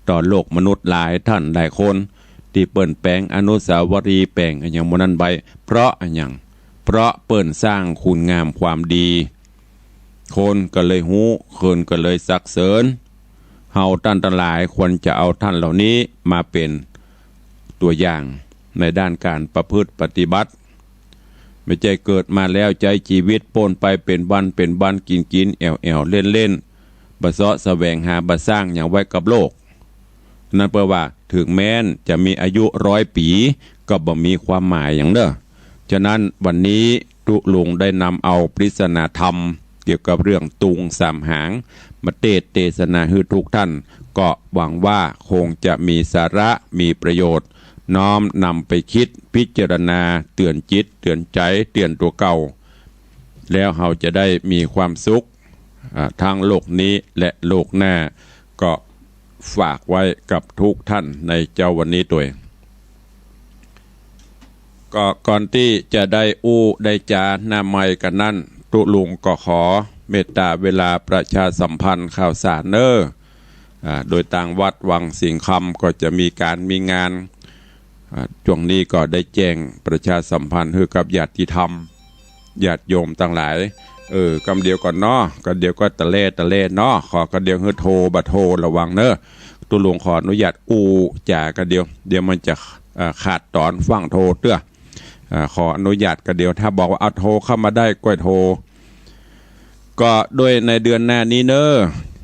Speaker 1: ต่อโลกมนุษย์หลายท่านหลายคนที่เปิ่นแปลงอนุสาวรีย์แปลงอย่างมนั้นไปเพราะเปิ่นสร้างคุณงามความดีคนก็เลยหู้คนก็เลยสักเสริญเฮาท่านทั้งหลายควรจะเอาท่านเหล่านี้มาเป็นตัวอย่างในด้านการประพฤติปฏิบัติไม่ใช่เกิดมาแล้วใจชีวิตปนไปเป็นวันกินแอวเล่นบะเซาะแสวงหาบะสร้างอย่างไว้กับโลกนั่นแปลว่าถึงแม้นจะมีอายุ100 ปีก็บ่มีความหมายอย่างเด้อฉะนั้นวันนี้ตุลุงได้นำเอาปริศนาธรรมเกี่ยวกับเรื่องตุงสามหางมาเทศนาให้ทุกท่านก็หวังว่าคงจะมีสาระมีประโยชน์น้อมนำไปคิดพิจารณาเตือนจิตเตือนใจเตือนตัวเก่าแล้วเราจะได้มีความสุขทางโลกนี้และโลกหน้าก็ฝากไว้กับทุกท่านในเจ้าวันนี้ตัวเองก็ก่อนที่จะได้ได้จาหน้าไมค์กันนั่นตุลุงก็ขอเมตตาเวลาประชาสัมพันธ์ข่าวสารโดยต่างวัดวังสิงห์คำก็จะมีงานช่วงนี้ก็ได้แจ้งประชาสัมพันธ์ให้กับญาติธรรมญาติโยมต่างหลายกำเดียวก่อนเนาะก็เดียวก็ตะเล่เนาะขอกระเดียวให้โทรบัดโทรระวังเนอะตุลุงขออนุญาตจ่ากระเดียวมันจะขาดตอนฟังโทรเตื้อขออนุญาตกระเดียวถ้าบอกว่าเอาโทรเข้ามาได้ก็โทรก็ด้วยในเดือนหน้านี้เนอะ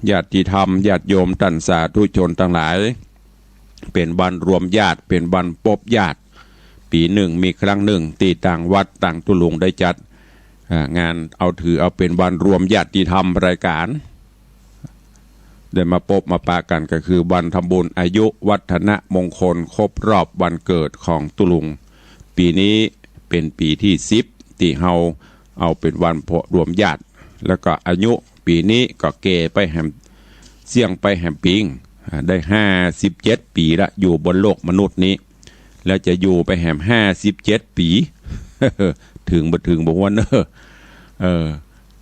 Speaker 1: ญาติธรรมญาติโยมท่านสาธุชนทั้งหลายเป็นวันรวมญาติเป็นวันพบญาติปีหนึ่งมีครั้งหนึ่งที่ต่างวัดต่างตุลุงได้จัดงานถือเป็นวันรวมญาติธรรมรายการได้มาพบมาปากันก็คือวันทำบุญอายุวัฒนมงคลครบรอบวันเกิดของตุลุงปีนี้เป็นปีที่10ที่เอาเป็นวันรวมญาติแล้วก็อายุปีนี้ก็เกไปแหมเสี่ยงไปแหมปิงได้57 ปีละอยู่บนโลกมนุษย์นี้แล้วจะอยู่ไปแหม57 ปี ถึงบอกว่าเนอะ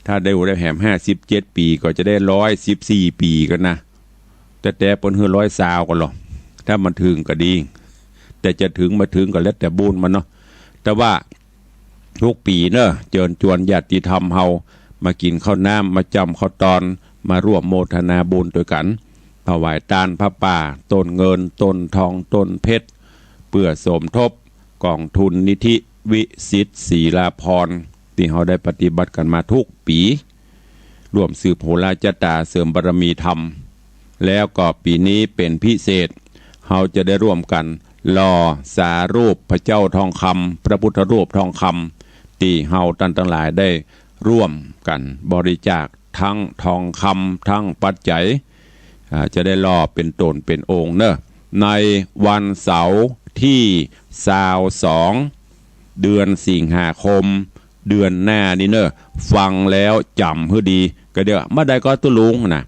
Speaker 1: ถ้าได้แหม57 ปีก็จะได้114 ปีกันนะแต่ปนเฮือ120กันหรอถ้ามันถึงก็ดีแต่จะถึงมาถึงก็แล้วแต่บุญมันเนาะแต่ว่าทุกปีเนอะเชิญชวนญาติธรรมเฮา มากินข้าวน้ำมาจำข้าวตอนมาร่วมโมทนาบุญด้วยกันถวายทานพระป่าต้นเงินต้นทองต้นเพชรเพื่อสมทบกองทุนนิธิวิสิตศรีลาภรณ์ที่เขาได้ปฏิบัติกันมาทุกปีร่วมสืบโหราจตาเสริมบารมีธรรมแล้วก็ปีนี้เป็นพิเศษเขาจะได้ร่วมกันหล่อสารูปพระเจ้าทองคำพระพุทธรูปทองคำที่เฮาตั้งทั้งหลายได้ร่วมกันบริจาคทั้งทองคำทั้งปัจจัยจะได้หล่อเป็นตนเป็นองค์เนอะในวันเสาร์ที่22เดือนสิงหาคมเดือนหน้านี่เนอะฟังแล้วจำให้ดีก็เดี๋ยวเมื่อใดก็ตุลุงนะ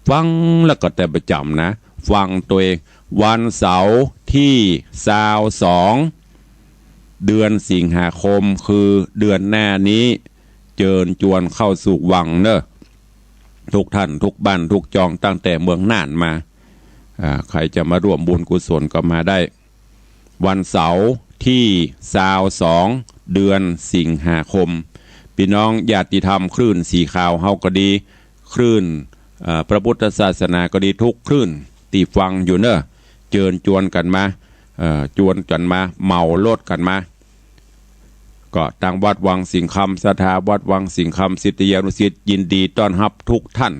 Speaker 1: ฟังแล้วก็แต่ประจำนะฟังตัวเองวันเสาร์ที่22เดือนสิงหาคมคือเดือนหน้านี้เจิญจวนเข้าสู่วังเนอะทุกท่านทุกบ้านทุกจองตั้งแต่เมืองน่านมาใครจะมาร่วมบุญกุศลก็มาได้วันเสาร์ที่22เดือนสิงหาคมพี่น้องญาติธรรมคลื่นสีขาวเฮาก็ดีคลื่นพระพุทธศาสนาก็ดีทุกคลื่นตีฟังอยู่เนอะเจิญจวนกันมาจวนกันมาเมาโลดกันมาก็ทางวัดวังสิงคำสถาวัดวังสิงคำศิษยานุศิษย์ยินดีต้อนรับทุกท่าน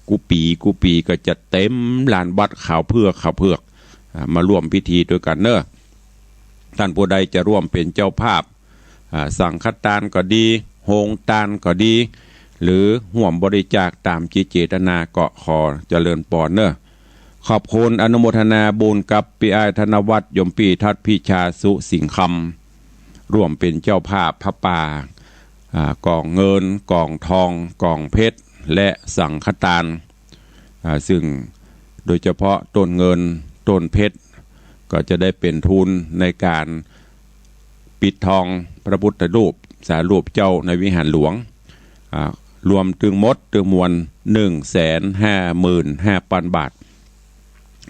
Speaker 1: กุปีก็จะเต็มลานวัดขาวเพือกมาร่วมพิธีด้วยกันเนอะท่านผู้ใดจะร่วมเป็นเจ้าภาพสังฆทานก็ดีโฮงทานก็ดีหรือห่วมบริจาคตามจิตเจตนาก็ขอเจริญปอนเนอะขอบคุณอนุโมทนาบุญกับปีอ้ายธนวัฒน์ยมปีทัตพิชาสุสิงคำร่วมเป็นเจ้าภาพพระป่ากองเงินกองทองกองเพชรและสังฆทานซึ่งโดยเฉพาะต้นเงินต้นเพชรก็จะได้เป็นทุนในการปิดทองพระพุทธรูปสารูปเจ้าในวิหารหลวงรวมถึงมวล 155,000 บาท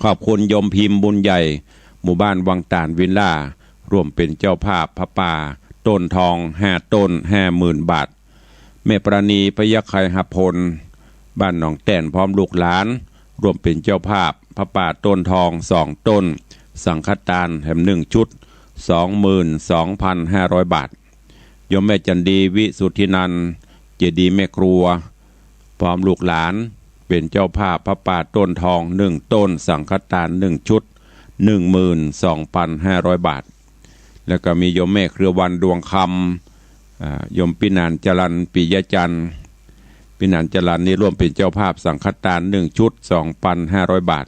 Speaker 1: ขอบคุณยมพิมพ์บุญใหญ่หมู่บ้านวังตาลวิลล่าร่วมเป็นเจ้าภาพพระป่าต้นทอง5ต้น 50,000 บาทแม่ปราณีพยาไคหพลบ้านหนองแต้นพร้อมลูกหลานร่วมเป็นเจ้าภาพพระป่าต้นทอง2ต้นสังฆทานแถม1ชุด 22,500 บาทโยมแม่จันดีวิสุทธินันท์เจดีย์แม่ครัวพร้อมลูกหลานเป็นเจ้าภาพพระป่าต้นทอง1ต้นสังฆทาน1ชุด 12,500 บาทแล้วก็มีโยมแม่เครือวันดวงคำโยมปินานจรัญปิยจันทร์ปินานจรัญนี่ร่วมเป็นเจ้าภาพสังฆทาน1ชุด 2,500 บาท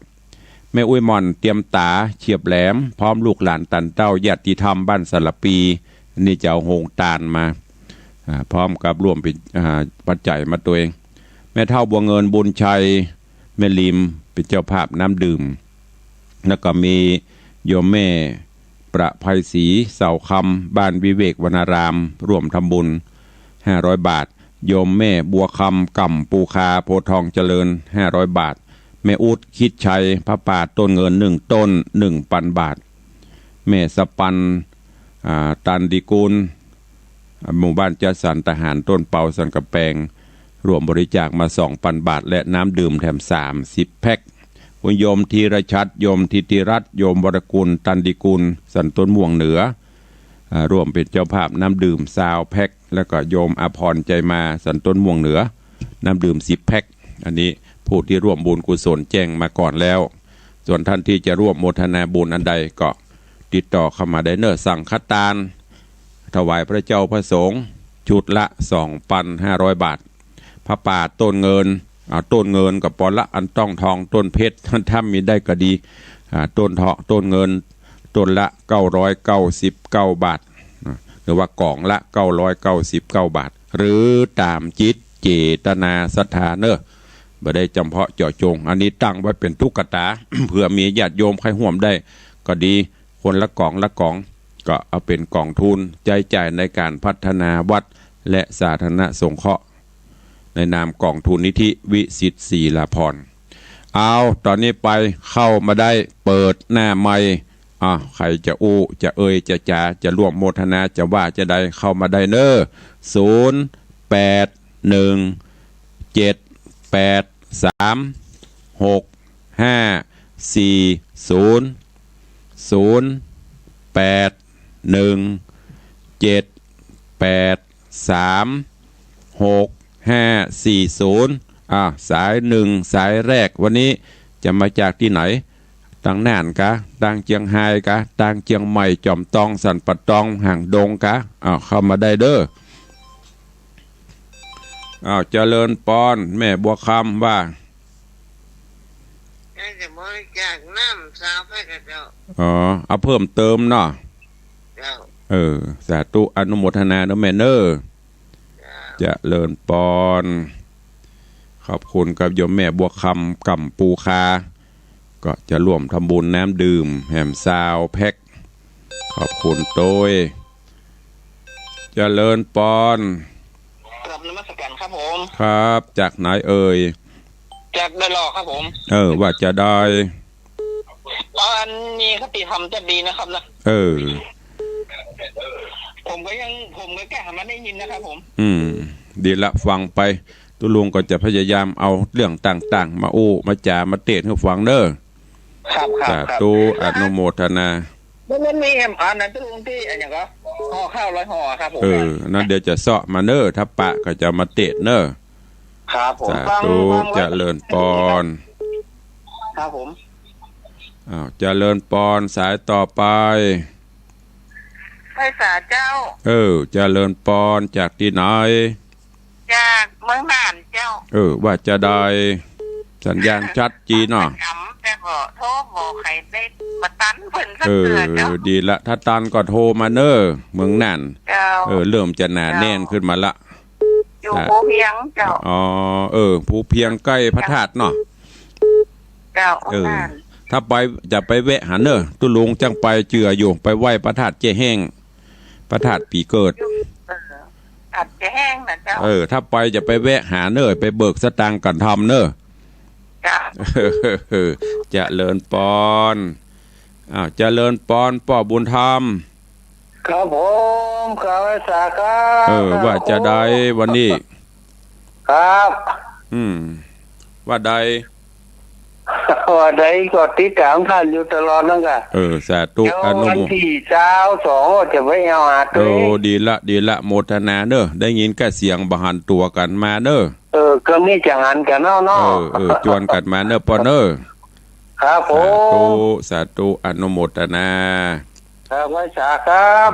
Speaker 1: แม่อุ้ยม่อนเตรียมตาเฉียบแหลมพร้อมลูกหลานตันเต้าญาติธรรมบ้านสารปีนี่จะเอาโฮงตาลมาพร้อมกับร่วมเป็นปัจจัยมาตัวเองแม่เท่าบัวเงินบุญชัยแม่ลิมเป็นเจ้าภาพน้ำดื่มแล้วก็มีโยมแม่ประภัยศรีเสาคำบ้านวิเวกวนารามร่วมทำบุญ500 บาทโยมแม่บัวคำก่ำปูคาโพทองเจริญ500 บาทแม่อุดคิดชัยพระป่าต้นเงิน1ต้น 1,000 บาทแม่สปันตันดิกุลหมู่บ้านจัดสรรทหารต้นเปาสันกระแปงรวมบริจาคมา 2,000 บาทและน้ำดื่มแถม30 แพ็คโยมธีรชัดโยมทิติรัตน์โยมวรกุลตันดิกุลสันต้นม่วงเหนือร่วมเป็นเจ้าภาพน้ำดื่ม20 แพ็คแล้วก็โยมอภรใจมาสันต้นม่วงเหนือน้ำดื่ม10 แพ็คอันนี้ผู้ที่ร่วมบุญกุศลแจ้งมาก่อนแล้วส่วนท่านที่จะร่วมโมทนาบุญอันใดก็ติดต่อเข้ามาได้เนอะสังฆทานถวายพระเจ้าพระสงฆ์ชุดละ 2,500 บาทพระป่าต้นเงินกับปอนละอันต้องทองต้นเพชรท่านถ้ามีได้ก็ดีต้นทองต้นเงินต้นละ999 บาทหรือว่ากล่องละ999 บาทหรือตามจิตเจตนาศรัทธาเนอะบ่ได้จำเพาะเจาะจงอันนี้ตั้งไว้เป็นตุ๊กตา เพื่อมีญาติโยมใครห่วมได้ก็ดีคนละกล่องก็เอาเป็นกองทุนจ่ายในการพัฒนาวัดและสาธารณสงเคราะห์ในนามกองทุนนิธิวิสิตศรีลาภรณ์เอาตอนนี้ไปเข้ามาได้เปิดหน้าไมค์ใครจะอู้จะเอ่ยจะร่วมโมทนาจะว่าจะได้เข้ามาได้เนอ081789 สายหนึ่งสายแรกวันนี้จะมาจากที่ไหนตังน่านกะตังเจียงไฮ้กะตังเจียงใหม่จอมตองสันปัดตองห่างดงกะเข้ามาได้เด้อเจริญปอนแม่บัวคำว่า
Speaker 2: จะบริจาคน้ำสาวไปกับเจ้า
Speaker 1: เอาเพิ่มเติมเนาะ
Speaker 2: เจ้า
Speaker 1: สาธุอนุโมทนาเด้อแม่เนอเจริญปอนขอบคุณกับโยมแม่บัวคำกำปูคาก็จะร่วมทำบุญน้ำดื่มแหมซาวแพ็คขอบคุณโต้ยเจริญปอน
Speaker 2: กลับนมัสการครับผม
Speaker 1: ครับจากไหนเอ่ย
Speaker 2: จากได้หลอกครับผม
Speaker 1: ว่าจะได้
Speaker 2: อันนี้คติธรรมจะดีนะครับนะผมก็แก้หามาได้ยินนะครับผม
Speaker 1: ดีละฟังไปตุลุงก็จะพยายามเอาเรื่องต่างๆมามาจามาเตะให้ฟังเด้อ
Speaker 2: ครับ
Speaker 1: สาธุอนุโมทนา
Speaker 2: มันมีนั้นตุลุงที่อย่างก็ห่อข้าว100ห่อครับผม
Speaker 1: นั่นเดี๋ยวจะเสาะมาเน้อถ้าปะก็จะมาเตะเน้อ
Speaker 2: ครับผม
Speaker 1: สาธุเจริญปอน
Speaker 2: ครับผม
Speaker 1: เจริญปอนสายต่อไป
Speaker 2: ไพศาลเจ้า
Speaker 1: เจริญปอนจากที่ไหน
Speaker 2: จากเมืองน่านเจ้า
Speaker 1: ว่าจะได้สัญญาณชัดจีเนาะ
Speaker 2: แต่ก็โทรบอกใครได้มาตันเพิ่นสักเดือนเจ้า
Speaker 1: ดีละถ้าตันก็โทรมาเน้อเมืองน่านเริ่มจะหนาแน่นขึ้นมาละ
Speaker 2: อยู่ภูเพียงเจ้า
Speaker 1: ภูเพียงใกล้พระธาตุเนาะ
Speaker 2: เจ้า
Speaker 1: ถ้าไปจะไปแวะหาเน้อตุลุงจังไปเจืออยู่ไปไหว้พระธาตุเจแห้งพระธาตุปีเกิด
Speaker 2: อาจจะแห้งนะเจ้า
Speaker 1: ถ้าไปจะไปแวะหาเน้อไปเบิกสตางค์กันทำเน้อจะเลินปอนจะเลินปอนป่อบุญธรรม
Speaker 2: ครับผมข้าราชการ
Speaker 1: ว่าจะได้วันนี้
Speaker 2: ครับ
Speaker 1: ว่าใด
Speaker 2: ก็ติดตามท่านอยู่ตลอดนั่นก็
Speaker 1: สาธุอนุโมทนา
Speaker 2: ที่เช้า2จะไปเอาหาตัว
Speaker 1: ดีละโมทนาเด้อได้ยินแค่เสียงบหันตัวกันมาเด้อ
Speaker 2: ก็มีจังหันกันเนาะ
Speaker 1: จวนกันมาเด้อปอเด้อ
Speaker 2: ครับผม
Speaker 1: สาธุอนุโมทนา
Speaker 2: ครับไว้สาครับ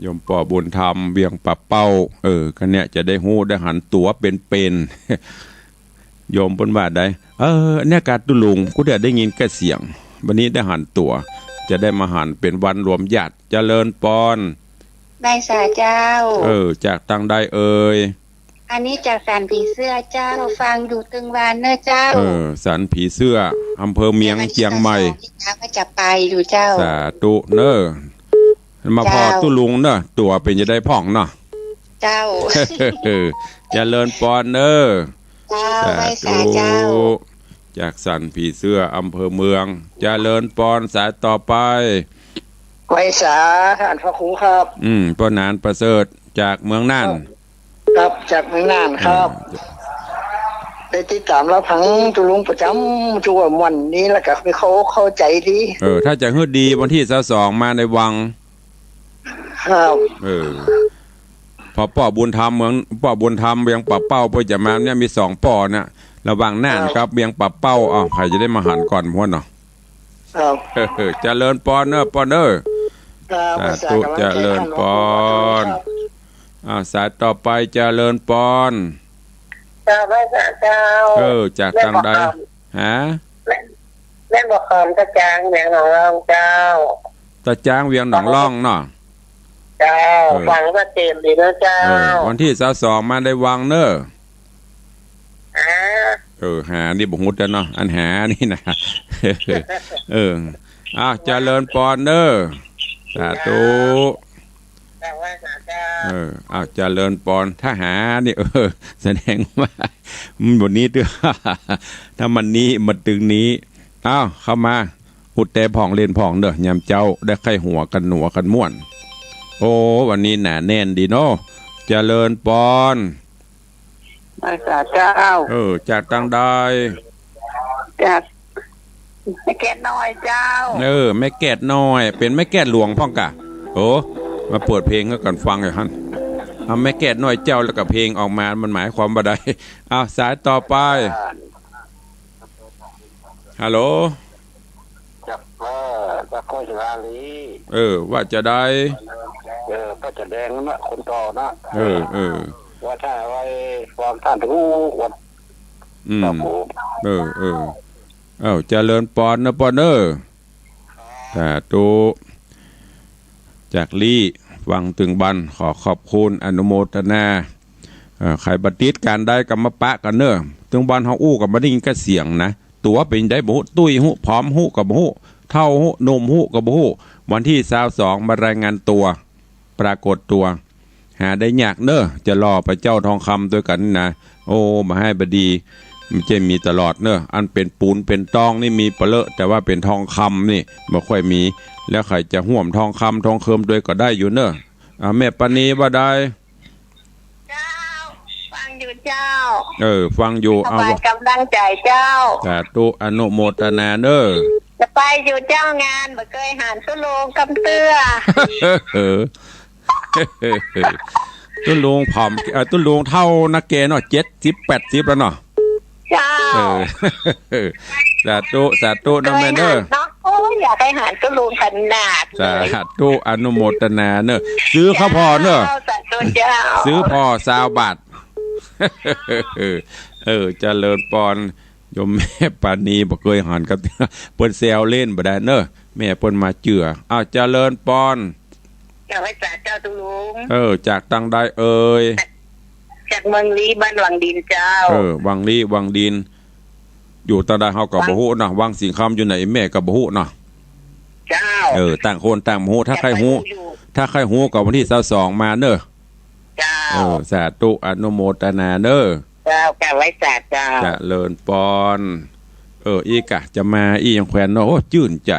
Speaker 1: โยมป่อบุญธรรมเวียงปะเป้าคันเนี้ยจะได้ฮู้ได้หันตัวเป็นโยมบนบาทได้เนี่ยการตุลุงกูได้ยินแค่เสียงวันนี้ได้หันตัวจะได้มาหันเป็นวันรวมญาติเจริญปอน
Speaker 3: ได้สาเจ้า
Speaker 1: จากตังได้
Speaker 3: อันนี้จากสันผีเสื้อเจ้าฟังอยู่ตึงวานเนอะเจ้า
Speaker 1: สันผีเสื้ออำเภอเมียงเชียงใหม่
Speaker 3: ก็จะไปอยู่เจ้า
Speaker 1: สาธุเนอะมาพอตุลุงเนอะตัวเป็นจะได้พ่องเนาะ
Speaker 3: เจ้า
Speaker 1: เจริญปอนเนอะ
Speaker 3: สาเจ้า
Speaker 1: จากสันผีเสื้ออำเภอเมืองเจริญปอนสายต่อไป
Speaker 2: ไว้สาท่านพระครูครับ
Speaker 1: ป้อนานประเสริฐจากเมืองน่าน
Speaker 2: ครับจากเมืองน่านครับได้ติดตามแล้วพังตุลุงประจำจัววันนี้แล้วก็เขาเข้าใจดี
Speaker 1: ถ้าจะฮืดดีวันที่22มาในวัง
Speaker 2: ครับ
Speaker 1: พอป่อบุญธรรมเมืองป่อบุญธรรมเวียงป่าเป้าเพื่อจะมาเนี่ยมี2ป่อเนี่ยระวังน่านครับเวียงป่าเป้าใครจะได้มาหันก่อนพ่อเนาะเจริญปอนเนอปอนเนอสาธุเจริญปอนสายต่อไปเจริญปอน
Speaker 2: เจ้าไม่สาเจ้า
Speaker 1: จากทางใด
Speaker 2: แม่บอกคำตะจางเวียงหนองร่องเจ้า
Speaker 1: ตะจางเวียงหนองร่องเนาะ
Speaker 2: เจ้าฟังก็เต็มดีนะเจ้า
Speaker 1: วันที่22มาได้วังเนอหานี่บุหุดแล้วเนาะอันหานี่นะเจริญปอนเนอสาธุเจริญปอนถ้าหานี่แสดงว่าบนนี้ด้วยถ้ามันนี้มันตึงนี้เข้ามาอุดแต่ผ่องเล่นผ่องเด้อยามเจ้าได้ไข้หัวกันหนัวกันม่วนวันนี้หนาแน่นดีเนาะเจริญปอน
Speaker 2: ภาษาเจ้า
Speaker 1: จากทางใด
Speaker 2: จากแม่แก่น้อยเจ้า
Speaker 1: แม่แก่น้อยเป็นแม่แก่หลวงพ่องกะโอ้มาเปิดเพลงกันฟังหน่อยฮั่นเอาแม่แก่น้อยเจ้าแล้วก็เพลงออกมามันหมายความว่าใดเอาสายต่อไปฮัลโหล
Speaker 2: จากจากโคชลาลี
Speaker 1: ว่าจะได้
Speaker 2: ก็จะแดงนะคนต่อนะว่าถ้าไว้ความท่านรู้วัด
Speaker 1: เจริญปอนนะปอนแต่ตูจากลี่วังตึงบันขอขอบคุณอนุโมทนาใครบัติดการได้กับมาปะกันเนอะตึงบันเฮาอู้กับมาได้ยินกระเสียงนะตัวเป็นได้บุตุ้ยหุพร้อมหุกับหุเท่าหุนมหุกับหุวันที่22มารายงานตัวปรากฏตัวหาได้ยากเนอะจะรอพระเจ้าทองคำด้วยกันนะโอ้มาให้บดีมันจะมีตลอดเนอะอันเป็นปูนเป็นตองนี่มีเปลอะแต่ว่าเป็นทองคำนี่ไม่ค่อยมีแล้วใครจะห่วมทองคำทองเคิมด้วยก็ได้อยู่เนอะแม่ปณีว่าได้
Speaker 3: เจ้าฟังอยู่เจ้า
Speaker 1: ฟังอยู่
Speaker 3: เอากำลังใจเจ้า
Speaker 1: แต่ตุอนุโมทนาเนอะ
Speaker 3: จะไปอยู่เจ้างานบ่เคยหันตุลงกำเตื้อ
Speaker 1: ตุลุงผอมตุลุงเท่านักเกเนาะ70 80แล้วเนาะ
Speaker 3: เจ้า
Speaker 1: สาธุน้ำแม่เนอ
Speaker 3: โอ้ยอยากให้หันตุลุงขนาด
Speaker 1: สาธุอนุโมทนาเนอะซื้อข้าวพอเนอะซื้อพอ20 บาทเจริญปอนยมแม่ปานีบ่เคยหันกับเปิ้นแซวเล่นบ่ได้เนอะแม่เปิ้นมาเจือเจริญปอน
Speaker 3: จะไว้จากเจ้าตุลุง
Speaker 1: จากตังใด
Speaker 3: จากเมืองลีบ้านวังดินเจ้า
Speaker 1: วังลีวังดินอยู่ตังใดเฮาก็บ่ฮู้เนาะวังสิงคำอยู่ไหนแม่ก็บ่ฮู้เนาะ
Speaker 3: เจ้า
Speaker 1: ต่างคนต่างฮู้ถ้าใครฮู้ก็วันที่22มาเด้อ
Speaker 3: เจ้า
Speaker 1: สาธุอนุโมทนาเด้อ
Speaker 3: เจ้าแกไว้จากเจ้า
Speaker 1: เจริญปอนอีกะจะมายังแขวนเนาะโอ้จื่นใจ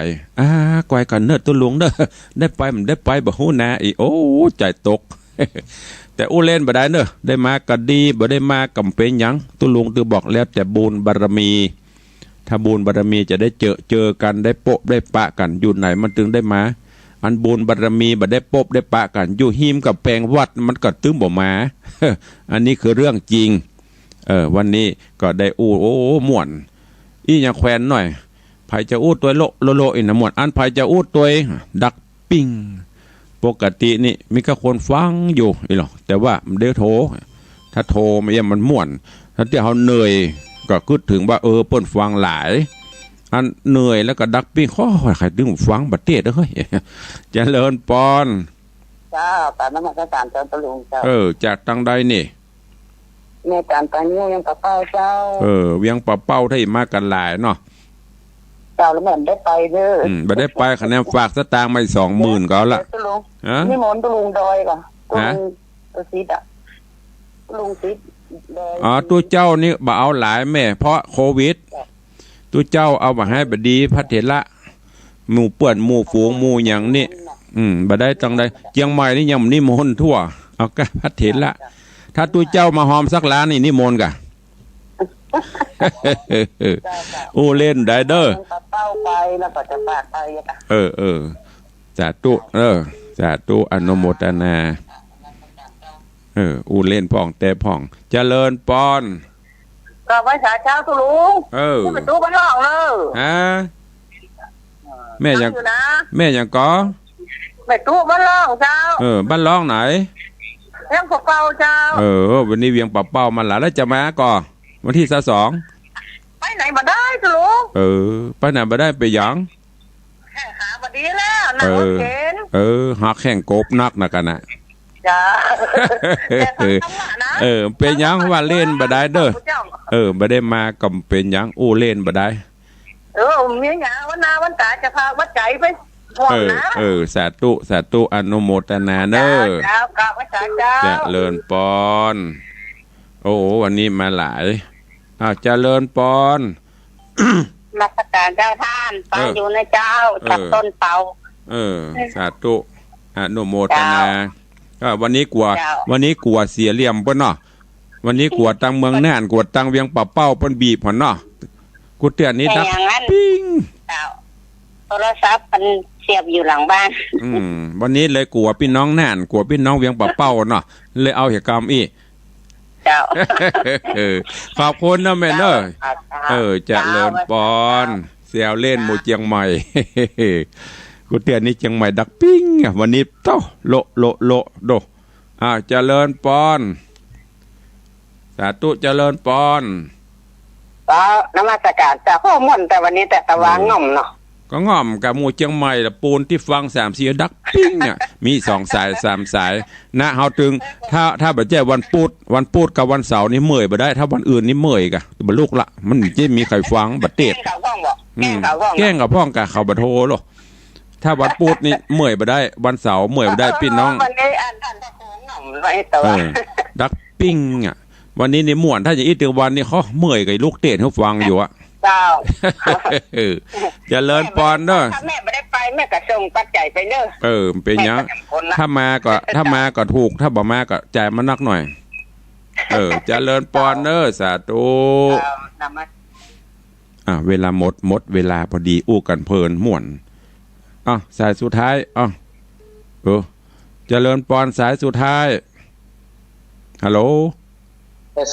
Speaker 1: กวายกันเนอะตุลุงเด้อได้ไปมันได้ไปบ่ฮู้นะโอ้ใจตกแต่อู้เล่นบ่ได้เนอะได้มาก็ดีบ่ได้มาก็เป็นหยังตุลุงตือบอกแล้วแต่บุญบารมีถ้าบุญบารมีจะได้เจอกันได้โปะได้ปะกันอยู่ไหนมันถึงได้มาอันบุญบารมีบ่ได้โปะได้ปะกันอยู่หิมกับแปลงวัดมันก็ตึงบ่มาอันนี้คือเรื่องจริงวันนี้ก็ได้อู้โอ้ม่วนยังแขวนหน่อยไผจะอู้ตัวโลอีนะม่วนอันไผจะอู้ตัวดักปิ้งปกตินี่มีก็คนฟังอยู่หรอกแต่ว่าเดี๋ยวโทรถ้าโทรมันม่วนถ้าที่เขาเหนื่อยก็คิดถึงว่าเปิ้นฟังหลายอันเหนื่อยแล้วก็ดักปิ้งใครดึงฟังบัดเตะเฮ้ยเจริญปอน
Speaker 2: เจ้าตามนมัสการเจ้าตุลุงเจ้า
Speaker 1: จากทางใดนี่
Speaker 2: แม่การไปเวียงปะเป้าเจ้า
Speaker 1: เวียงปะเป้าที่มากันหลายเนาะ
Speaker 2: เจ้าแล้วเหมือนได้ไปเด้อ
Speaker 1: บ่ได้ไปคะแนนฝากสตางค์มา20,000ก็ละ
Speaker 2: นี่มนตุลุงดอยก่อนตุลุงซิดตุลุงซิด
Speaker 1: ตัวเจ้านี่บ่เอาหลายแม่เพราะโควิดตัวเจ้าเอามาให้บดีพระเถระหมู่เปื้อนหมู่ฝูงหมู่หยังนี่บ่ได้จังใดเจียงใหม่นี่ยังนิมนต์ทั่วเอากะพระเถระถ้าตัวเจ้ามาหอมสักล้านนี่นิมนต์กะเล่นได้เด้อ
Speaker 2: เป้าไปแล้วก็จะฝากไป
Speaker 1: สาธุสาธุอนุโมทนาเล่นพ่องแต่พ่องเจริญปอน
Speaker 2: ก็ไว้สาเช้าตุลุงไปตู้บ้านล่องเลย
Speaker 1: แม่ยังก็
Speaker 2: ไปตู้บ้านล่องเจ้า
Speaker 1: บ้านล่องไหน
Speaker 2: เวียงปะเป้าเจ้า
Speaker 1: วันนี้เวียงปะเป้ามันหลายแล้วจะมาก่อวันที่
Speaker 2: 22ไปไหนมาได้ตุลุง
Speaker 1: ไปไหนมาได้ไปหยัง
Speaker 2: หาบดีแล้วนะเห็น
Speaker 1: หักแข่งกบนักนะกันนะ
Speaker 2: จ้า
Speaker 1: เป็นยังว่าเล่นบ่ได้เด้อบ่ได้มาก็เป็นยังเล่นบ่ได้
Speaker 2: มีหยังวันนาวันตาจะพาวัดใจไป
Speaker 1: สาธุอนุโมทนาเด้อเจริญปอนวันนี้มาหลายเจริญปอน
Speaker 3: มาสการเจ้าท่านฟังอยู่นะเจ้าจากต้นเปา
Speaker 1: สาธุอนุโมทนาวันนี้กลัวเสียเหลี่ยมเพิ่นเนาะ วันนี้กวดตังเมืองน่านกวดตังเวียงป่าเป้าเปิ้นบีบหันเนาะกูเตือนนี้
Speaker 4: แต่
Speaker 1: ดัก
Speaker 4: อย่างนั้น
Speaker 1: ปิ้ง
Speaker 4: เจ้าโทรศัพท์มันเสียบอยู่หลังบ้าน
Speaker 1: วันนี้เลยกลัวพี่น้องน่านกลัวพี่น้องเวียงป่าเป้าเนาะเลยเอาเหตุกรรมอีก
Speaker 4: เจ้า
Speaker 1: ขอบคุณนะแม่เนอะเจะเลิญปอนเสียวเล่นหมู่เจียงใหม่ กูเตือนนี้เจียงใหม่ดักปิ้งวันนี้เต้าโลโดเจริญปอนสาธุเจริญปอน
Speaker 4: ก็นมัสการเจ้าข้อม่วนแต่วันนี้แต่ตะวางง่อมเนาะ
Speaker 1: ก็ง่อมกับหมู่เจียงใหม่ละปูนที่ฟัง3-4ดักปิ้งเนี่ยมี2 สาย3 สายนะเฮาถึงถ้าบ่แจ้วันพุธกับวันเสาร์นี่เมื่อยบ่ได้ถ้าวันอื่นนี่เมื่อยกะบ่ลูกละมันจะมีใครฟังบ่เตด
Speaker 4: แกล้งกับว่องบอกแกล้งกับว่อง
Speaker 1: แกล้งกับพ่องกะเขาบ่โทรหรอกถ้าวันพุธนี่เมื่อยบ่ได้วันเสาร์เมื่อยบ่ได้พี่น้อง
Speaker 4: วันนี้อันท่านตะโกนง่อมไว้ตัว
Speaker 1: ดักปิ้งอ่ะวันนี้นี่ม่วนถ้าจะอีกถึงวันนี้เขาเมื่อยกับลูกเตดเขาฟังอยู่อะ
Speaker 4: เจ้า
Speaker 1: เจริญปอนเด้อ
Speaker 4: ถ้าแม่ไม่ได้ไปแม่ก็ส่งปัจจัยไปเด้อ
Speaker 1: เป็นหยังถ้ามาก็ถูกถ้าบ่มาก็จ่ายมานักหน่อยเจริญปอนเด้อสาธุ
Speaker 4: นมัส
Speaker 1: เวลาหมดเวลาพอดีอู้กันเพลินม่วนสายสุดท้ายเจริญปอนสายสุดท้ายฮัลโหล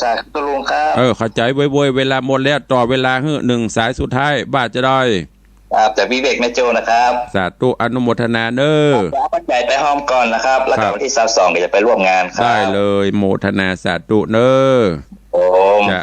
Speaker 2: สาธุลุงครับ
Speaker 1: เข้าใจเว้ยเวลาหมดแล้วต่อเวลา1 สายสุดท้ายบ้าจะได้
Speaker 5: ครับจากวิเวกแม่โจนะครับ
Speaker 1: สาธุอนุโมทนาเด้อ
Speaker 5: เอาปัจจัยไปห้อมก่อนนะครับ แล้วก็วันที่22ก็จะไปร่วมงานครับ
Speaker 1: ได้เลยโมทนาสาธุเด้อ
Speaker 5: ผม
Speaker 1: จะ